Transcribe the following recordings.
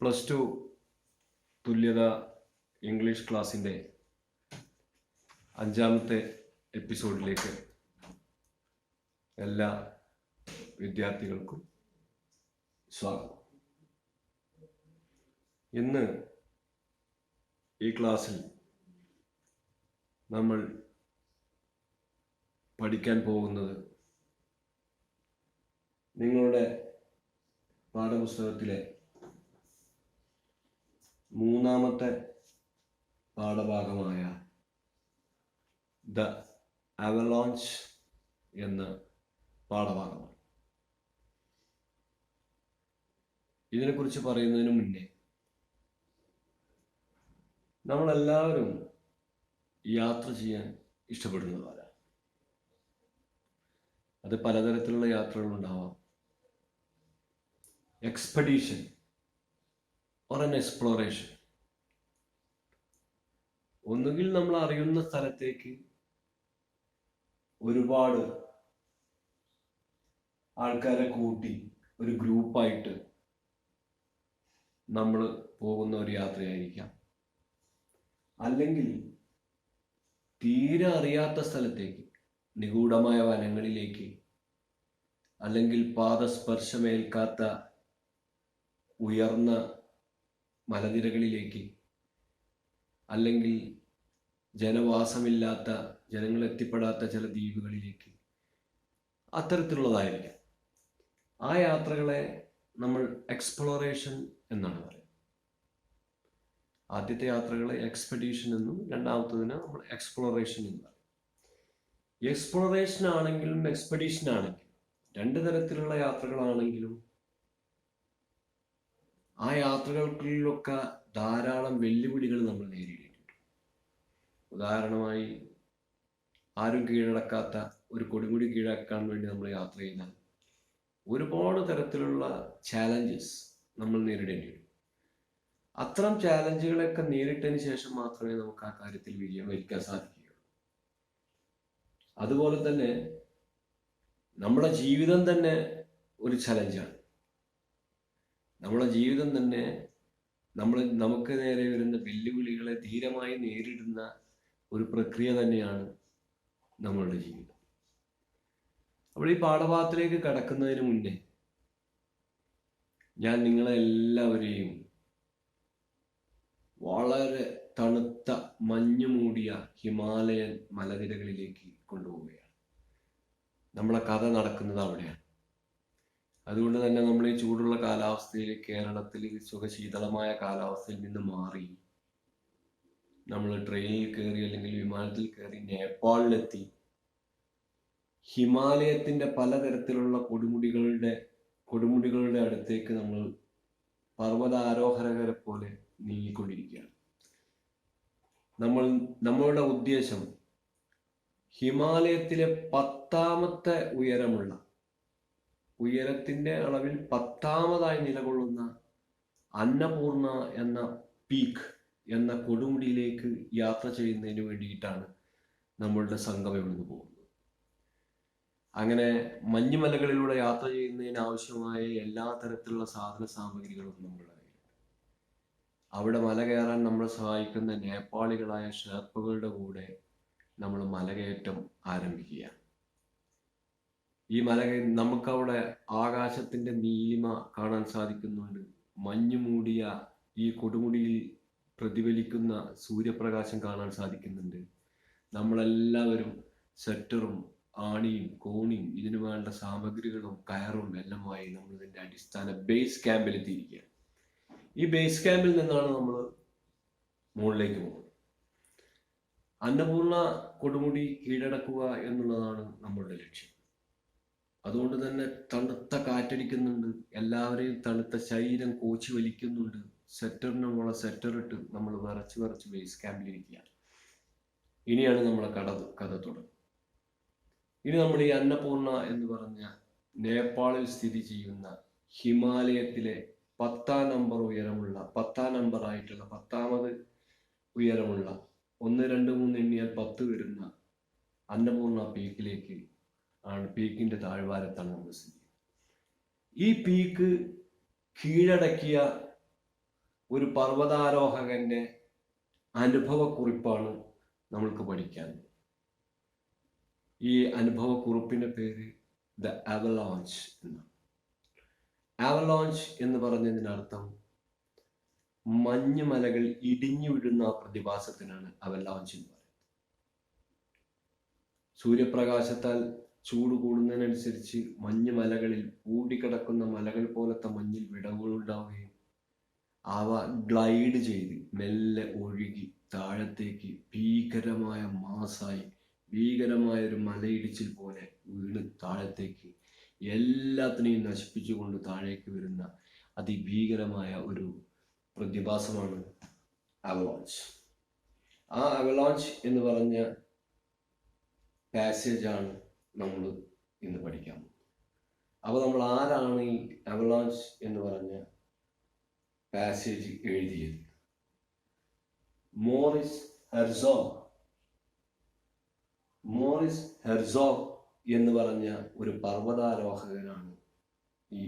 +2 തുല്യത ഇംഗ്ലീഷ് ക്ലാസ്സിൻ്റെ 5ാമത്തെ എപ്പിസോഡിലേക്ക് എല്ലാ വിദ്യാർത്ഥികൾക്കും സ്വാഗതം. ഇന്ന് ഈ ക്ലാസ്സിൽ നമ്മൾ പഠിക്കാൻ പോകുന്നത് നിങ്ങളുടെ പാഠപുസ്തകത്തിലെ 3ാമത്തെ പാഠഭാഗമായ ദ അവലോഞ്ച് എന്ന പാഠഭാഗമാണ്. ഇതിനെക്കുറിച്ച് പറയുന്നതിന് മുന്നേ നമ്മളെല്ലാവരും യാത്ര ചെയ്യാൻ ഇഷ്ടപ്പെടുന്നവരാണ്. അത് പലതരത്തിലുള്ള യാത്രകളുണ്ടാവാം. Expedition or an exploration. ഒന്നുകിൽ നമ്മൾ അറിയുന്ന സ്ഥലത്തേക്ക് ഒരുപാട് ആൾക്കാരെ കൂട്ടി ഒരു ഗ്രൂപ്പായിട്ട് നമ്മൾ പോകുന്ന ഒരു യാത്രയായിരിക്കാം. അല്ലെങ്കിൽ തീരെ അറിയാത്ത സ്ഥലത്തേക്ക്, നിഗൂഢമായ വനങ്ങളിലേക്ക്, അല്ലെങ്കിൽ പാദസ്പർശമേൽക്കാത്ത ഉയർന്ന മലനിരകളിലേക്ക്, അല്ലെങ്കിൽ ജനവാസമില്ലാത്ത, ജനങ്ങൾ എത്തിപ്പെടാത്ത ചില ദ്വീപുകളിലേക്ക്, അത്തരത്തിലുള്ളതായിരിക്കാം. ആ യാത്രകളെ നമ്മൾ എക്സ്പ്ലോറേഷൻ എന്നാണ് പറയുന്നത്. ആദ്യത്തെ യാത്രകളെ എക്സ്പെഡീഷൻ എന്നും രണ്ടാമത്തതിന് നമ്മൾ എക്സ്പ്ലോറേഷൻ എന്ന് പറയും. എക്സ്പ്ലോറേഷൻ ആണെങ്കിലും എക്സ്പെഡീഷൻ ആണെങ്കിലും രണ്ട് തരത്തിലുള്ള യാത്രകളാണെങ്കിലും ആ യാത്രകൾക്കുള്ളിലൊക്കെ ധാരാളം വെല്ലുവിളികൾ നമ്മൾ നേരിടേണ്ടിട്ടുണ്ട്. ഉദാഹരണമായി, ആരും കീഴടക്കാത്ത ഒരു കൊടുമുടി കീഴടക്കാൻ വേണ്ടി നമ്മൾ യാത്ര ചെയ്താൽ ഒരുപാട് തരത്തിലുള്ള ചാലഞ്ചസ് നമ്മൾ നേരിടേണ്ടി വരും. അത്തരം ചാലഞ്ചുകളൊക്കെ നേരിട്ടതിന് ശേഷം മാത്രമേ നമുക്ക് ആ കാര്യത്തിൽ വിജയം വരിക്കാൻ സാധിക്കുകയുള്ളൂ. അതുപോലെ തന്നെ നമ്മുടെ ജീവിതം തന്നെ ഒരു ചലഞ്ചാണ്. നമ്മുടെ ജീവിതം തന്നെ നമുക്ക് നേരെ വരുന്ന വെല്ലുവിളികളെ ധീരമായി നേരിടുന്ന ഒരു പ്രക്രിയ തന്നെയാണ് നമ്മളുടെ ജീവിതം. അപ്പോൾ ഈ പാഠഭാഗത്തിലേക്ക് കടക്കുന്നതിന് മുന്നേ ഞാൻ നിങ്ങളെ എല്ലാവരെയും വളരെ തണുത്ത മഞ്ഞു മൂടിയ ഹിമാലയൻ മലനിരകളിലേക്ക് കൊണ്ടുപോവുകയാണ്. നമ്മളെ കഥ നടക്കുന്നത് അവിടെയാണ്. അതുകൊണ്ട് തന്നെ നമ്മൾ ഈ ചൂടുള്ള കാലാവസ്ഥയിൽ, കേരളത്തിൽ സുഖശീതളമായ കാലാവസ്ഥയിൽ നിന്ന് മാറി നമ്മൾ ട്രെയിനിൽ കയറി അല്ലെങ്കിൽ വിമാനത്തിൽ കയറി നേപ്പാളിലെത്തി ഹിമാലയത്തിന്റെ പലതരത്തിലുള്ള കൊടുമുടികളുടെ അടുത്തേക്ക് നമ്മൾ പർവ്വതാരോഹകരെ പോലെ നീങ്ങിക്കൊണ്ടിരിക്കുകയാണ്. നമ്മളുടെ ഉദ്ദേശം ഹിമാലയത്തിലെ 10ാമത്തെ ഉയരത്തിന്റെ അളവിൽ 10ാമതായി നിലകൊള്ളുന്ന അന്നപൂർണ എന്ന പീക്ക് എന്ന കൊടുമുടിയിലേക്ക് യാത്ര ചെയ്യുന്നതിന് വേണ്ടിയിട്ടാണ് നമ്മളുടെ സംഘം ഇവിടുന്ന് പോകുന്നത്. അങ്ങനെ മഞ്ഞുമലകളിലൂടെ യാത്ര ചെയ്യുന്നതിന് ആവശ്യമായ എല്ലാ തരത്തിലുള്ള സാധന സാമഗ്രികളും നമ്മളുടെ കയ്യിലുണ്ട്. അവിടെ മല കയറാൻ നമ്മളെ സഹായിക്കുന്ന നേപ്പാളികളായ ഷെർപ്പകളുടെ കൂടെ നമ്മൾ മലകയറ്റം ആരംഭിക്കുകയാണ്. ഈ നമുക്കവിടെ ആകാശത്തിന്റെ നീലിമ കാണാൻ സാധിക്കുന്നുണ്ട്. മഞ്ഞു മൂടിയ ഈ കൊടുമുടിയിൽ പ്രതിഫലിക്കുന്ന സൂര്യപ്രകാശം കാണാൻ സാധിക്കുന്നുണ്ട്. നമ്മളെല്ലാവരും സെറ്ററും ആണിയും കോണിയും ഇതിനു വേണ്ട സാമഗ്രികളും കയറും എല്ലാമായി നമ്മൾ ഇതിന്റെ അടിസ്ഥാന ബേസ് ക്യാമ്പിൽ എത്തിയിരിക്കുകയാണ്. ഈ ബേസ് ക്യാമ്പിൽ നിന്നാണ് നമ്മൾ മുകളിലേക്ക് പോകുന്നത്. അന്നപൂർണ കൊടുമുടി കീഴടക്കുക എന്നുള്ളതാണ് നമ്മളുടെ ലക്ഷ്യം. അതുകൊണ്ട് തന്നെ തണുത്ത കാറ്റടിക്കുന്നുണ്ട്, എല്ലാവരെയും തണുത്ത ശരീരം കോച്ചി വലിക്കുന്നുണ്ട്. സെറ്ററിനുള്ള സെറ്ററിട്ട് നമ്മൾ വിറച്ച് ബേസ് ക്യാമ്പിലിരിക്കുകയാണ്. ഇനിയാണ് നമ്മളെ കഥ തുടങ്ങുന്നത്. ഇനി നമ്മൾ ഈ അന്നപൂർണ എന്ന് പറഞ്ഞ നേപ്പാളിൽ സ്ഥിതി ചെയ്യുന്ന ഹിമാലയത്തിലെ 10ാം നമ്പർ ഉയരമുള്ള 10ാം നമ്പറായിട്ടുള്ള 10ാമത് ഉയരമുള്ള 1, 2, 3 എണ്ണിയാൽ 10 വരുന്ന അന്നപൂർണ പീക്കിലേക്ക് പീക്കിന്റെ താഴ്വാരത്താണ് നമ്മൾ സ്ഥിതി. ഈ പീക്ക് കീഴടക്കിയ ഒരു പർവ്വതാരോഹകന്റെ അനുഭവക്കുറിപ്പാണ് നമ്മൾക്ക് പഠിക്കാൻ. ഈ അനുഭവക്കുറിപ്പിന്റെ പേര് ദ അവലോഞ്ച് എന്നാണ്. അവലോഞ്ച് എന്ന് പറഞ്ഞതിനർത്ഥം മഞ്ഞുമലകൾ ഇടിഞ്ഞു വീഴുന്ന പ്രതിഭാസത്തിനാണ് അവലോഞ്ച് എന്ന് പറയുന്നത്. സൂര്യപ്രകാശത്താൽ ചൂട് കൂടുന്നതിനനുസരിച്ച് മഞ്ഞുമലകളിൽ കൂടിക്കിടക്കുന്ന മലകൾ പോലത്തെ മഞ്ഞിൽ വിടവുകളുണ്ടാവുകയും അവ ഗ്ലൈഡ് ചെയ്ത് മെല്ലെ ഒഴുകി താഴത്തേക്ക് ഭീകരമായ മാസായി ഭീകരമായ ഒരു മലയിടിച്ചിൽ പോലെ വീണ് താഴത്തേക്ക് എല്ലാത്തിനെയും നശിപ്പിച്ചുകൊണ്ട് താഴേക്ക് വരുന്ന അതിഭീകരമായ ഒരു പ്രതിഭാസമാണ് അവലോഞ്ച്. ആ അവലോഞ്ച് എന്ന് പറഞ്ഞ പാസേജാണ് നമ്മൾ ഇന്ന് പഠിക്കാൻ പോകുന്നത്. അപ്പോൾ നമ്മൾ ആരാണ് ഈ അവലോഞ്ച് എന്ന് പറഞ്ഞ പാസേജ് എഴുതിയത്? മോറിസ് ഹെർസോഗ് എന്ന് പറഞ്ഞ ഒരു പർവ്വതാരോഹകനാണ് ഈ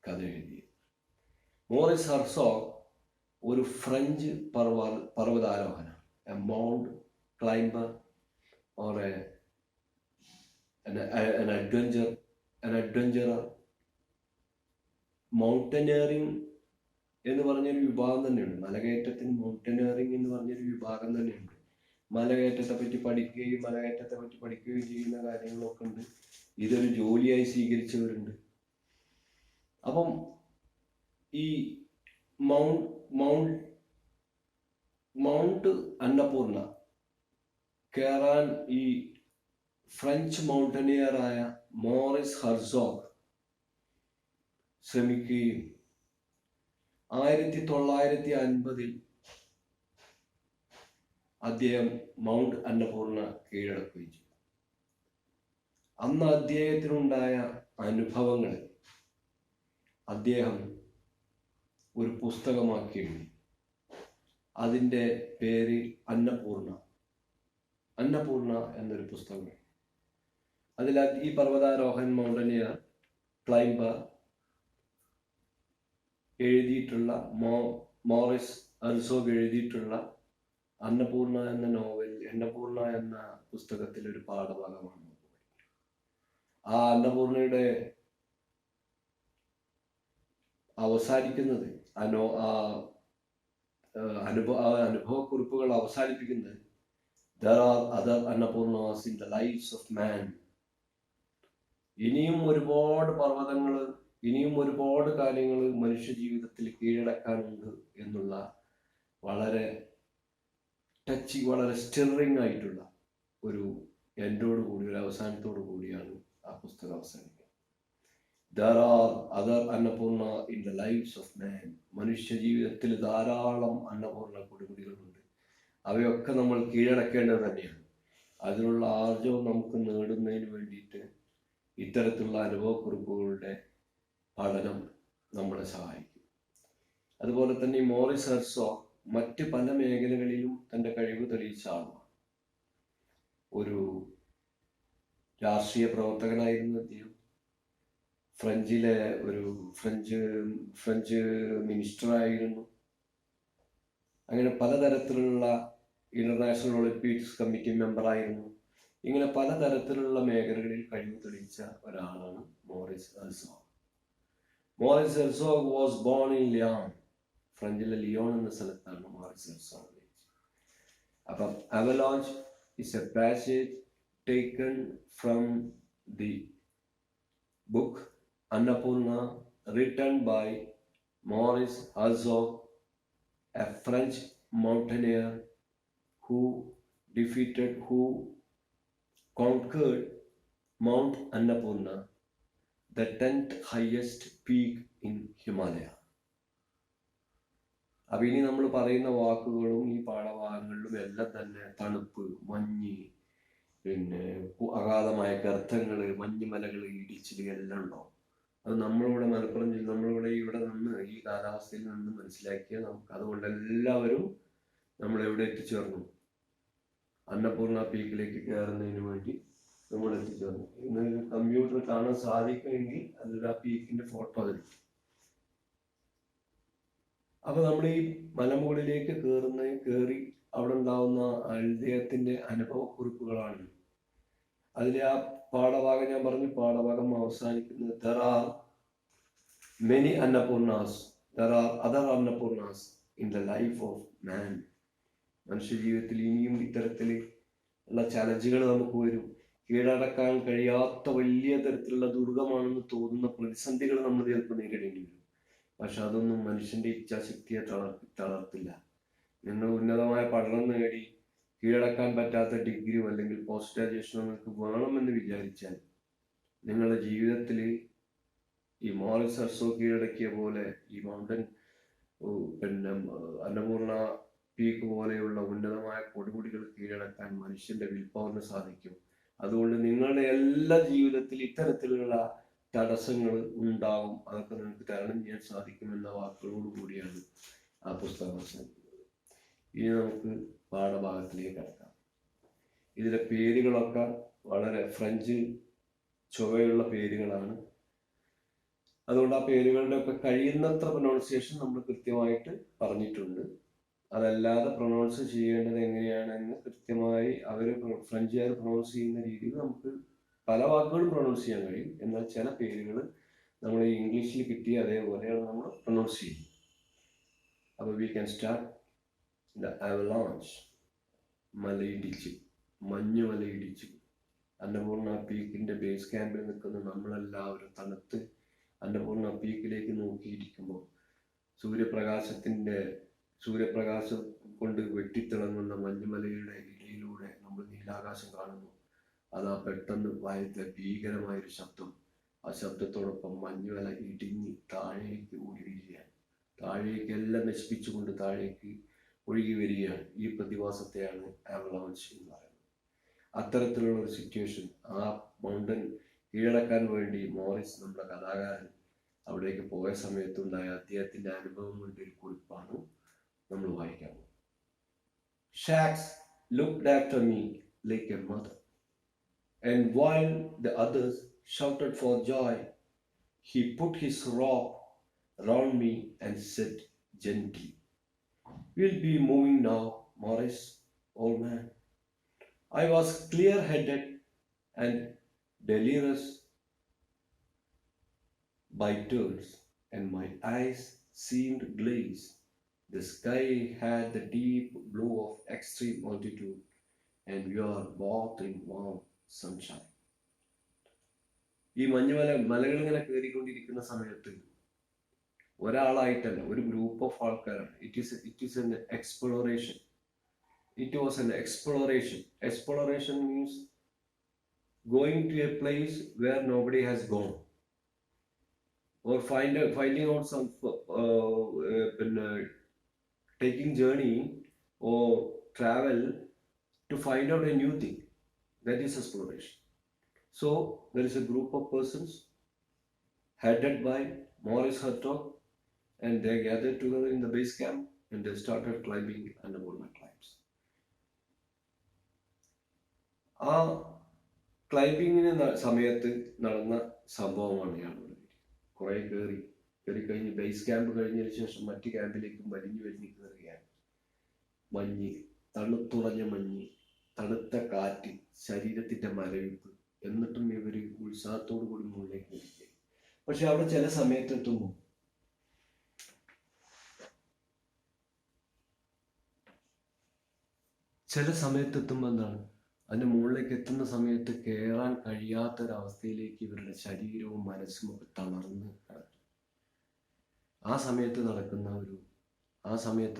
കഥ എഴുതിയത്. മോറിസ് ഹെർസോഗ് ഒരു ഫ്രഞ്ച് പർവ്വതാരോഹനാണ്. A mount climber or an adventurer. Mountaineering എന്ന് പറഞ്ഞൊരു വിഭാഗം തന്നെയുണ്ട്. മലകയറ്റത്തിന് മൗണ്ടനിയറിംഗ് എന്ന് പറഞ്ഞൊരു വിഭാഗം തന്നെയുണ്ട്. മലകയറ്റത്തെ പറ്റി പഠിക്കുകയും ചെയ്യുന്ന കാര്യങ്ങളൊക്കെ ഉണ്ട്. ഇതൊരു ജോലിയായി സ്വീകരിച്ചവരുണ്ട്. അപ്പം ഈ മൗണ്ട് അന്നപൂർണ കയറാൻ ഈ ഫ്രഞ്ച് മൗണ്ടനിയറായ മോറിസ് ഹെർസോഗ് ശ്രമിക്കുകയും 1950 അദ്ദേഹം മൗണ്ട് അന്നപൂർണ കീഴടക്കുകയും ചെയ്തു. അന്ന് അദ്ദേഹത്തിനുണ്ടായ അനുഭവങ്ങൾ അദ്ദേഹം ഒരു പുസ്തകമാക്കി എഴുതി. അതിൻ്റെ പേര് അന്നപൂർണ എന്നൊരു പുസ്തകം. അതിൽ ഈ പർവ്വതാരോഹൻ മൗണ്ടനിയർ ക്ലൈംബർ എഴുതിയിട്ടുള്ള മോറിസ് ഹെർസോഗ് എഴുതിയിട്ടുള്ള അന്നപൂർണ എന്ന പുസ്തകത്തിലെ ഒരു പാഠഭാഗമാണ്. ആ അന്നപൂർണയുടെ അവസാനിക്കുന്നത് അനുഭവക്കുറിപ്പുകൾ അവസാനിപ്പിക്കുന്നത് there are other Annapurnas in the lives of man. ഇനിയും ഒരുപാട് പർവ്വതങ്ങൾ, ഇനിയും ഒരുപാട് കാര്യങ്ങൾ മനുഷ്യ ജീവിതത്തിൽ കീഴടക്കാനുണ്ട് എന്നുള്ള വളരെ വളരെ സ്റ്റിറിങ് ആയിട്ടുള്ള ഒരു എൻഡോടുകൂടി, ഒരു അവസാനത്തോടു കൂടിയാണ് ആ പുസ്തകം അവസാനിക്കുന്നത്. There are other Annapurna in the lives of man. മനുഷ്യ ജീവിതത്തിൽ ധാരാളം അന്നപൂർണ കൊടുമുടികളുണ്ട്. അവയൊക്കെ നമ്മൾ കീഴടക്കേണ്ടത് തന്നെയാണ്. അതിനുള്ള ആർജവം നമുക്ക് നേടുന്നതിന് വേണ്ടിയിട്ട് ഇത്തരത്തിലുള്ള അനുഭവക്കുറിപ്പുകളുടെ പഠനം നമ്മളെ സഹായിക്കും. അതുപോലെ തന്നെ മോറിസ് ഹെർസോഗ് മറ്റ് പല മേഖലകളിലും തൻ്റെ കഴിവ് തെളിയിച്ച ആളാണ്. ഒരു രാഷ്ട്രീയ പ്രവർത്തകനായിരുന്നു അദ്ദേഹം. ഫ്രഞ്ചിലെ ഒരു ഫ്രഞ്ച് മിനിസ്റ്ററായിരുന്നു. അങ്ങനെ പലതരത്തിലുള്ള ഇന്റർനാഷണൽ ഒളിമ്പിക്സ് കമ്മിറ്റി മെമ്പറായിരുന്നു. ഇങ്ങനെ പലതരത്തിലുള്ള മേഖലകളിൽ കഴിവ് തെളിയിച്ച ഒരാളാണ് Maurice Herzog. Maurice Herzog was born in Lyon. ഫ്രഞ്ചിലെ ലിയോൺ എന്ന സ്ഥലത്താണ് മോറിസ് ഹെർസോഗ് ജനിച്ചത്. അപ്പം avalanche is a passage taken from the book Annapurna written by Maurice Herzog, a French mountaineer who conquered Mount Annapurna, the 10th highest peak in Himalaya. അപ്പം ഇനി നമ്മൾ പറയുന്ന വാക്കുകളും ഈ പാഠഭാഗങ്ങളിലും എല്ലാം തന്നെ തണുപ്പ്, മഞ്ഞ്, പിന്നെ അഗാധമായ ഗർത്തങ്ങൾ, മഞ്ഞുമലകൾ, ഇടിച്ചിൽ എല്ലാം ഉണ്ടാവും. അത് നമ്മളിവിടെ മലപ്പുറം ജില്ല, ഇവിടെ നിന്ന് ഈ കാലാവസ്ഥയിൽ നിന്ന് മനസ്സിലാക്കിയാൽ നമുക്ക്, അതുകൊണ്ട് എല്ലാവരും നമ്മൾ എവിടെ എത്തിച്ചേർന്നു? അന്നപൂർണ പീക്കിലേക്ക് കയറുന്നതിന് വേണ്ടി നമ്മൾ എത്തിച്ചേർന്നു. ഇന്ന് കമ്പ്യൂട്ടർ കാണാൻ സാധിക്കുമെങ്കിൽ അതിൽ ആ പീക്കിന്റെ ഫോട്ടോ തരും. അപ്പൊ നമ്മൾ ഈ മലമുകളിലേക്ക് കയറി അവിടെ ഉണ്ടാവുന്ന അദ്ദേഹത്തിന്റെ അനുഭവക്കുറിപ്പുകളാണ്. അതിലെ ആ പാഠഭാഗം ഞാൻ പറഞ്ഞു, പാഠഭാഗം അവസാനിക്കുന്നത് there are many annapurnas, there are other annapurnas in the life of man. മനുഷ്യ ജീവിതത്തിൽ ഇനിയും ഇത്തരത്തിൽ ഉള്ള ചലഞ്ചുകൾ നമുക്ക് വരും. കീഴടക്കാൻ കഴിയാത്ത വലിയ തരത്തിലുള്ള ദുർഗമാണെന്ന് തോന്നുന്ന പ്രതിസന്ധികൾ നമ്മൾ ചിലപ്പോൾ നേരിടേണ്ടി വരും. പക്ഷെ അതൊന്നും മനുഷ്യന്റെ ഇച്ഛാശക്തിയെ തളർത്തില്ല. നിങ്ങൾ ഉന്നതമായ പഠനം നേടി കീഴടക്കാൻ പറ്റാത്ത ഡിഗ്രിയോ അല്ലെങ്കിൽ പോസ്റ്റ് ഗ്രാജുവേഷനോ നിങ്ങൾക്ക് വേണമെന്ന് വിചാരിച്ചാൽ നിങ്ങളുടെ ജീവിതത്തിൽ ഈ മോറിസ് ഹർസോ കീഴടക്കിയ പോലെ ഈ മൗണ്ടൻ അന്നപൂർണ പീക്ക് പോലെയുള്ള ഉന്നതമായ കൊടുമുടികൾ കീഴടക്കാൻ മനുഷ്യന്റെ വിൽ പവറിന് സാധിക്കും. അതുകൊണ്ട് നിങ്ങളുടെ എല്ലാ ജീവിതത്തിൽ ഇത്തരത്തിലുള്ള തടസ്സങ്ങൾ ഉണ്ടാവും, അതൊക്കെ നിങ്ങൾക്ക് തരണം ചെയ്യാൻ സാധിക്കുമെന്ന വാക്കുകളോട് കൂടിയാണ് ആ പുസ്തകം അവസാനിക്കുന്നത്. ഇനി നമുക്ക് പാഠഭാഗത്തിലേക്ക് കടക്കാം. ഇതിലെ പേരുകളൊക്കെ വളരെ ഫ്രഞ്ച് ചുവയുള്ള പേരുകളാണ്. അതുകൊണ്ട് ആ പേരുകളുടെ ഒക്കെ കഴിയുന്നത്ര പ്രൊനൗൺസിയേഷൻ നമ്മൾ കൃത്യമായിട്ട് പറഞ്ഞിട്ടുണ്ട്. അതല്ലാതെ പ്രൊനൗൺസ് ചെയ്യേണ്ടത് എങ്ങനെയാണെന്ന് കൃത്യമായി അവർ ഫ്രഞ്ചുകാർ പ്രൊനൗൺസ് ചെയ്യുന്ന രീതിയിൽ നമുക്ക് പല വാക്കുകളും പ്രൊനൗൺസ് ചെയ്യാൻ കഴിയും. എന്നാൽ ചില പേരുകൾ നമ്മൾ ഇംഗ്ലീഷിൽ കിട്ടിയ അതേപോലെയാണ് നമ്മൾ പ്രൊനൗൺസ് ചെയ്യുന്നത്. അപ്പോൾ we can start the avalanche. മലയിടിച്ച്, മഞ്ഞുമലയിടിച്ച്. അന്നപൂർണ പീക്കിന്റെ ബേസ് ക്യാമ്പിൽ നിൽക്കുന്ന നമ്മളെല്ലാവരും തണുത്ത് അന്നപൂർണ പീക്കിലേക്ക് നോക്കിയിരിക്കുമ്പോൾ സൂര്യപ്രകാശം കൊണ്ട് വെട്ടിത്തിളങ്ങുന്ന മഞ്ഞുമലയുടെ ഇടയിലൂടെ നമ്മൾ നീലാകാശം കാണുന്നു. അതാ പെട്ടെന്ന് വായത്തെ ഭീകരമായൊരു ശബ്ദം. ആ ശബ്ദത്തോടൊപ്പം മഞ്ഞുമല ഇടിഞ്ഞ് താഴേക്ക് ഓടി വരികയാണ്. താഴേക്ക് എല്ലാം നശിപ്പിച്ചുകൊണ്ട് താഴേക്ക് ഒഴുകി വരികയാണ്. ഈ പ്രതിഭാസത്തെയാണ് അവലാഞ്ച് എന്ന് പറയുന്നത്. അത്തരത്തിലുള്ള ഒരു സിറ്റുവേഷൻ ആ മൗണ്ടൻ കീഴടക്കാൻ വേണ്ടി മോറിസ്, നമ്മുടെ കഥാകാരൻ, അവിടേക്ക് പോയ സമയത്തുണ്ടായ അദ്ദേഹത്തിന്റെ അനുഭവങ്ങളുടെ ഒരു കുറിപ്പാണ് നമ്മൾ വായിക്കാൻ പോകുന്നത്. Shacks looked after me like a mother, and while the others shouted for joy, he put his robe around me and said gently, "We'll be moving now, Morris, old man." I was clear-headed and delirious by turns, and my eyes seemed glazed. The sky had the deep blue of extreme altitude, and we are both in warm sunshine. ഈ മലകൾ ഇങ്ങനെ കയറിക്കൊണ്ടിരിക്കുന്ന സമയത്ത് ഒരാളായിട്ടല്ല, ഒരു group of ആൾക്കാരാണ്. It is N exploration. It was an exploration. Exploration means going to a place where nobody has gone, or finding out some taking journey or travel to find out a new thing. That is exploration. So there is a group of persons headed by Morris Hertog, and they gathered together in the base camp and they started climbing Annapurna climbs. ആ ക്ലൈംബിങ്ങിന് സമയത്ത് നടന്ന സംഭവമാണ് ഞാൻ കുറെ കയറി കഴിഞ്ഞ് base camp കഴിഞ്ഞതിന് ശേഷം മറ്റു ക്യാമ്പിലേക്കും വലിഞ്ഞു കയറുകയാണ്. മഞ്ഞ്, തണുത്തുറഞ്ഞ മഞ്ഞ്, തണുത്ത കാറ്റ്, ശരീരത്തിന്റെ മരവിപ്പ്. എന്നിട്ടും ഇവര് ഉത്സാഹത്തോടു കൂടി മുകളിലേക്ക് വരിക. പക്ഷെ അവിടെ ചില സമയത്തെത്തുമ്പോൾ എന്താണ്, അതിന്റെ മുകളിലേക്ക് എത്തുന്ന സമയത്ത് കയറാൻ കഴിയാത്തൊരവസ്ഥയിലേക്ക് ഇവരുടെ ശരീരവും മനസ്സും ഒക്കെ തളർന്ന് കിടക്കും. ആ സമയത്ത്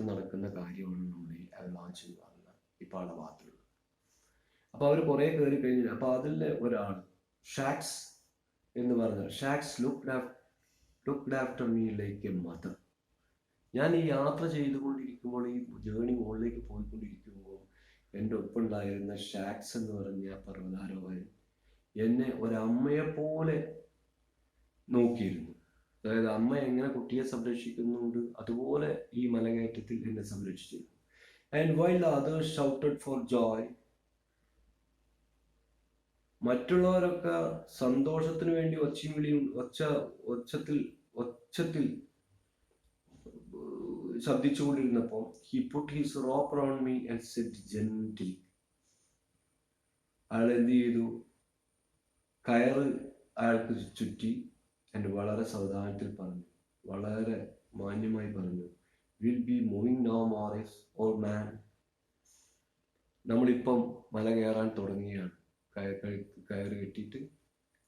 നടക്കുന്ന കാര്യമാണ് നമ്മുടെ അവലാഞ്ച് എന്ന് പറയുന്ന ഈ പാഠഭാഗത്തുള്ളത്. അപ്പൊ അവർ കുറെ കയറി കഴിഞ്ഞു. അപ്പൊ അതിലെ ഒരാൾ ഷാക്സ് എന്ന് പറഞ്ഞ shacks looked after me like A mother. ഞാൻ ഈ യാത്ര ചെയ്തുകൊണ്ടിരിക്കുമ്പോൾ, ഈ ജേണി മുകളിലേക്ക് പോയിക്കൊണ്ടിരിക്കുമ്പോൾ എൻ്റെ ഒപ്പുണ്ടായിരുന്ന ഷാക്സ് എന്ന് പറഞ്ഞ പർവ്വതാരോഹകൻ എന്നെ ഒരമ്മയെ പോലെ നോക്കിയിരുന്നു. അതായത് അമ്മ എങ്ങനെ കുട്ടിയെ സംരക്ഷിക്കുന്നുണ്ട് അതുപോലെ ഈ മലകയറ്റത്തിൽ എന്നെ സംരക്ഷിച്ചിരുന്നു. And while the others shouted for joy, മറ്റുള്ളവരൊക്കെ സന്തോഷത്തിന് വേണ്ടി ഒച്ചത്തിൽ ശബ്ദിച്ചുകൊണ്ടിരുന്നപ്പോൾ he put his rope around me and said gently. അയാൾ എന്ത് ചെയ്തു? കയറ് അയാൾക്ക് ചുറ്റി and വളരെ സാവധാനത്തിൽ പറഞ്ഞു, വളരെ മാന്യമായി പറഞ്ഞു, will be moving now Morris old man. നമ്മളിപ്പം മല കയറാൻ തുടങ്ങിയാണ്. കയറ് കെട്ടിയിട്ട്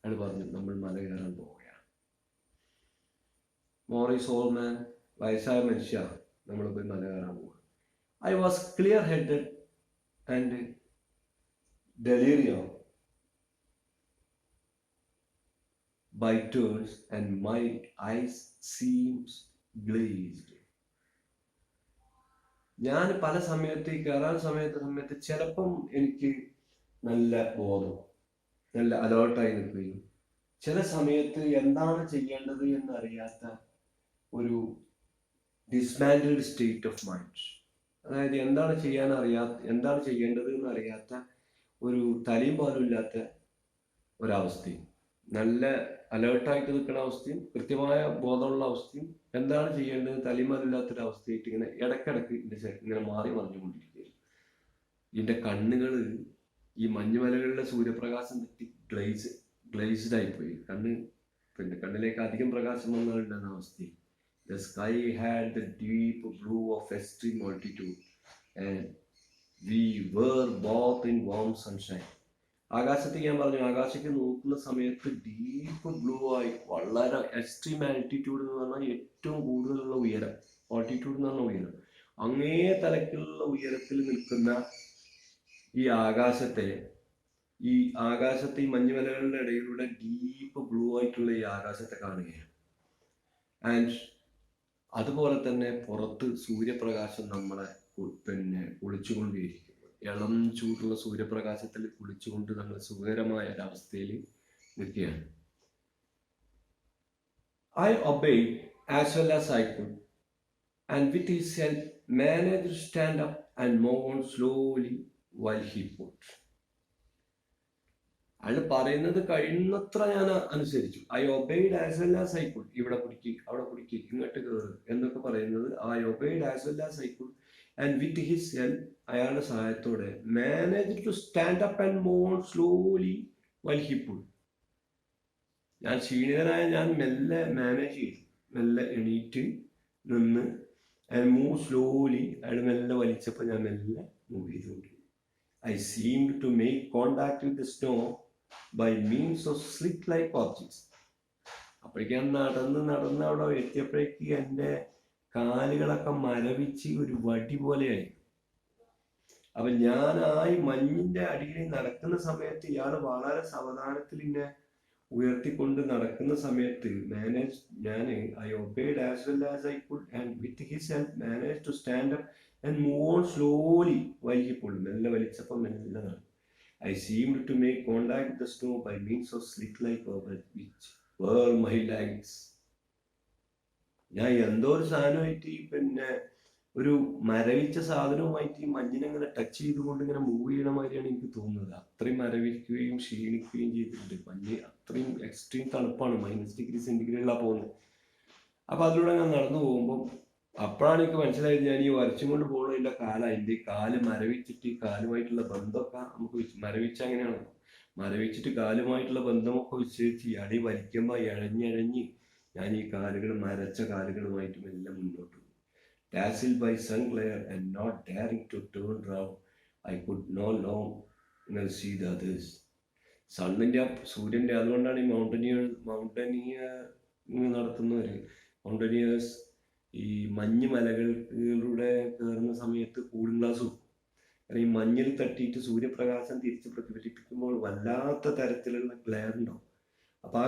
അയാൾ പറഞ്ഞു, നമ്മൾ മല കയറാൻ പോവുകയാണ്. മോറിസ് ഓൾഡ് മാൻ, വയസ്സായ മനുഷ്യ, നമ്മൾ പോയി മല കയറാൻ പോവുക. I was clear headed and delirium by turns and my eyes seems glazed. ഞാൻ പല സമയത്ത് ഈ കയറാൻ സമയത്ത് ചിലപ്പം എനിക്ക് നല്ല ബോധം, നല്ല അലേർട്ടായി നിൽക്കുകയും ചില സമയത്ത് എന്താണ് ചെയ്യേണ്ടത് എന്നറിയാത്ത ഒരു ഡിസ്മാൻഡിൽഡ് സ്റ്റേറ്റ് ഓഫ് മൈൻഡ്, അതായത് എന്താണ് ചെയ്യേണ്ടത് എന്നറിയാത്ത ഒരു തലയും പോലും ഇല്ലാത്ത ഒരവസ്ഥയും, നല്ല അലേർട്ടായിട്ട് നിൽക്കുന്ന അവസ്ഥയും കൃത്യമായ ബോധമുള്ള അവസ്ഥയും എന്താണ് ചെയ്യേണ്ടത് തലയുമാലില്ലാത്തൊരവസ്ഥയായിട്ട് ഇങ്ങനെ ഇടയ്ക്കിടയ്ക്ക് ഇങ്ങനെ മാറി മറിഞ്ഞുകൊണ്ടിരിക്കുകയാണ്. ഇതിൻ്റെ കണ്ണുകൾ ഈ മഞ്ഞുമലകളിലെ സൂര്യപ്രകാശം തെറ്റി ഗ്ലേസ്ഡ് ആയിപ്പോയി. കണ്ണിലേക്ക് അധികം പ്രകാശം വന്നാലുണ്ടാകുന്ന അവസ്ഥയിൽ the sky had the deep blue of extreme altitude and we were both in warm sunshine. ആകാശത്തേക്ക് ഞാൻ പറഞ്ഞു, ആകാശത്തേക്ക് നോക്കുന്ന സമയത്ത് ഡീപ്പ് ബ്ലൂ ആയി, വളരെ എക്സ്ട്രീം ആൾട്ടിറ്റ്യൂഡ് എന്ന് പറഞ്ഞാൽ ഏറ്റവും കൂടുതലുള്ള ഉയരം, ആൾട്ടിറ്റ്യൂഡ് എന്ന് പറഞ്ഞ ഉയരം, അങ്ങേ തലത്തിലുള്ള ഉയരത്തിൽ നിൽക്കുന്ന ഈ ആകാശത്തെ ഈ മഞ്ഞുമലകളുടെ ഇടയിലൂടെ ഡീപ്പ് ബ്ലൂ ആയിട്ടുള്ള ഈ ആകാശത്തെ കാണുകയാണ്. ആൻഡ് അതുപോലെ തന്നെ പുറത്ത് സൂര്യപ്രകാശം നമ്മളെ കുളിച്ചുകൊണ്ടിരിക്കുന്നു. ഇളം ചൂടുള്ള സൂര്യപ്രകാശത്തിൽ കുളിച്ചുകൊണ്ട് നമ്മൾ സുഖകരമായ ഒരവസ്ഥയിൽ നിൽക്കുകയാണ്. I obeyed as well as I could, and with his help managed to stand up and move on slowly while he put. അയാൾ പറയുന്നത് കഴിയുന്നത്ര ഞാൻ അനുസരിച്ചു. I obeyed as well as I could. ഇവിടെ പിടിക്ക്, അവിടെ പിടിക്ക്, ഇങ്ങോട്ട് കയറ് എന്നൊക്കെ പറയുന്നത് I obeyed as well as I could and with his help, അയാളുടെ സഹായത്തോടെ manage to stand up and move on slowly while he pull. ഞാൻ ക്ഷീണിതനായ ഞാൻ മെല്ലെ മാനേജ് ചെയ്തു, മെല്ലെ എണീറ്റ് നിന്ന് ആൻഡ് മൂവ് സ്ലോലി. അയാൾ മെല്ലെ വലിച്ചപ്പോൾ ഞാൻ മെല്ലെ മൂവ് ചെയ്തുകൊണ്ട് I seemed to make contact with the snow by means of slick-like objects. അപ്പോഴേക്കും നടന്ന് അവിടെ എത്തിയപ്പോഴേക്ക് എൻ്റെ കാലുകളൊക്കെ മരവിച്ച് ഒരു വടി പോലെയായി. അപ്പൊ ഞാനായി മഞ്ഞിന്റെ അടിയിൽ നടക്കുന്ന സമയത്ത് ഇയാൾ വളരെ സാവധാനത്തിൽ ഇങ്ങനെ ഉയർത്തിക്കൊണ്ട് നടക്കുന്ന സമയത്ത് ഞാൻ I obeyed as well as I could and with his help managed to stand up and move on slowly while he pulled. മെല്ലെ വലിച്ചപ്പോൾ മെല്ലെ I seemed to make contact with the snow by means of slick-like objects which were my legs. ഞാൻ എന്തോ ഒരു സാധനമായിട്ട് ഒരു മരവിച്ച സാധനവുമായിട്ട് ഈ മഞ്ഞിനെങ്ങനെ touch ചെയ്തുകൊണ്ട് ഇങ്ങനെ move ചെയ്യണ മാതിരിയാണ് എനിക്ക് തോന്നുന്നത്. അത്രയും മരവിക്കുകയും ക്ഷീണിക്കുകയും ചെയ്തിട്ടുണ്ട്. മഞ്ഞ് അത്രയും എക്സ്ട്രീം തണുപ്പാണ്, -°C പോകുന്നത്. അപ്പൊ അതിലൂടെ ഞാൻ നടന്നു പോകുമ്പോൾ അപ്പോഴാണ് എനിക്ക് മനസ്സിലായത് ഞാൻ ഈ വരച്ചും കൊണ്ട് പോകുന്നതിൻ്റെ എൻ്റെ കാല് മരവിച്ചിട്ട് ഈ കാലുമായിട്ടുള്ള ബന്ധമൊക്കെ നമുക്ക് മരവിച്ച അങ്ങനെയാണ്, മരവിച്ചിട്ട് കാലുമായിട്ടുള്ള ബന്ധമൊക്കെ വിശ്വസിച്ച് അടി വലിക്കുമ്പോൾ ഇഴഞ്ഞിഴഞ്ഞ് ഞാൻ ഈ മരച്ച കാലുകളുമായിട്ട് എല്ലാം മുന്നോട്ട് പോകും. Dazzled by sun glare and not daring to turn round, I could no longer see the others. സൂര്യന്റെ അതുകൊണ്ടാണ് ഈ മൗണ്ടനിയേഴ്സ് ഈ മഞ്ഞ് മലകളിലൂടെ കയറുന്ന സമയത്ത് കൂളിംഗ് ഗ്ലാസ് വെക്കും. കാരണം ഈ മഞ്ഞിൽ തട്ടിയിട്ട് സൂര്യപ്രകാശം തിരിച്ച് പ്രതിഫലിപ്പിക്കുമ്പോൾ വല്ലാത്ത തരത്തിലുള്ള ഗ്ലെയർ ഉണ്ടാവും. അപ്പൊ ആ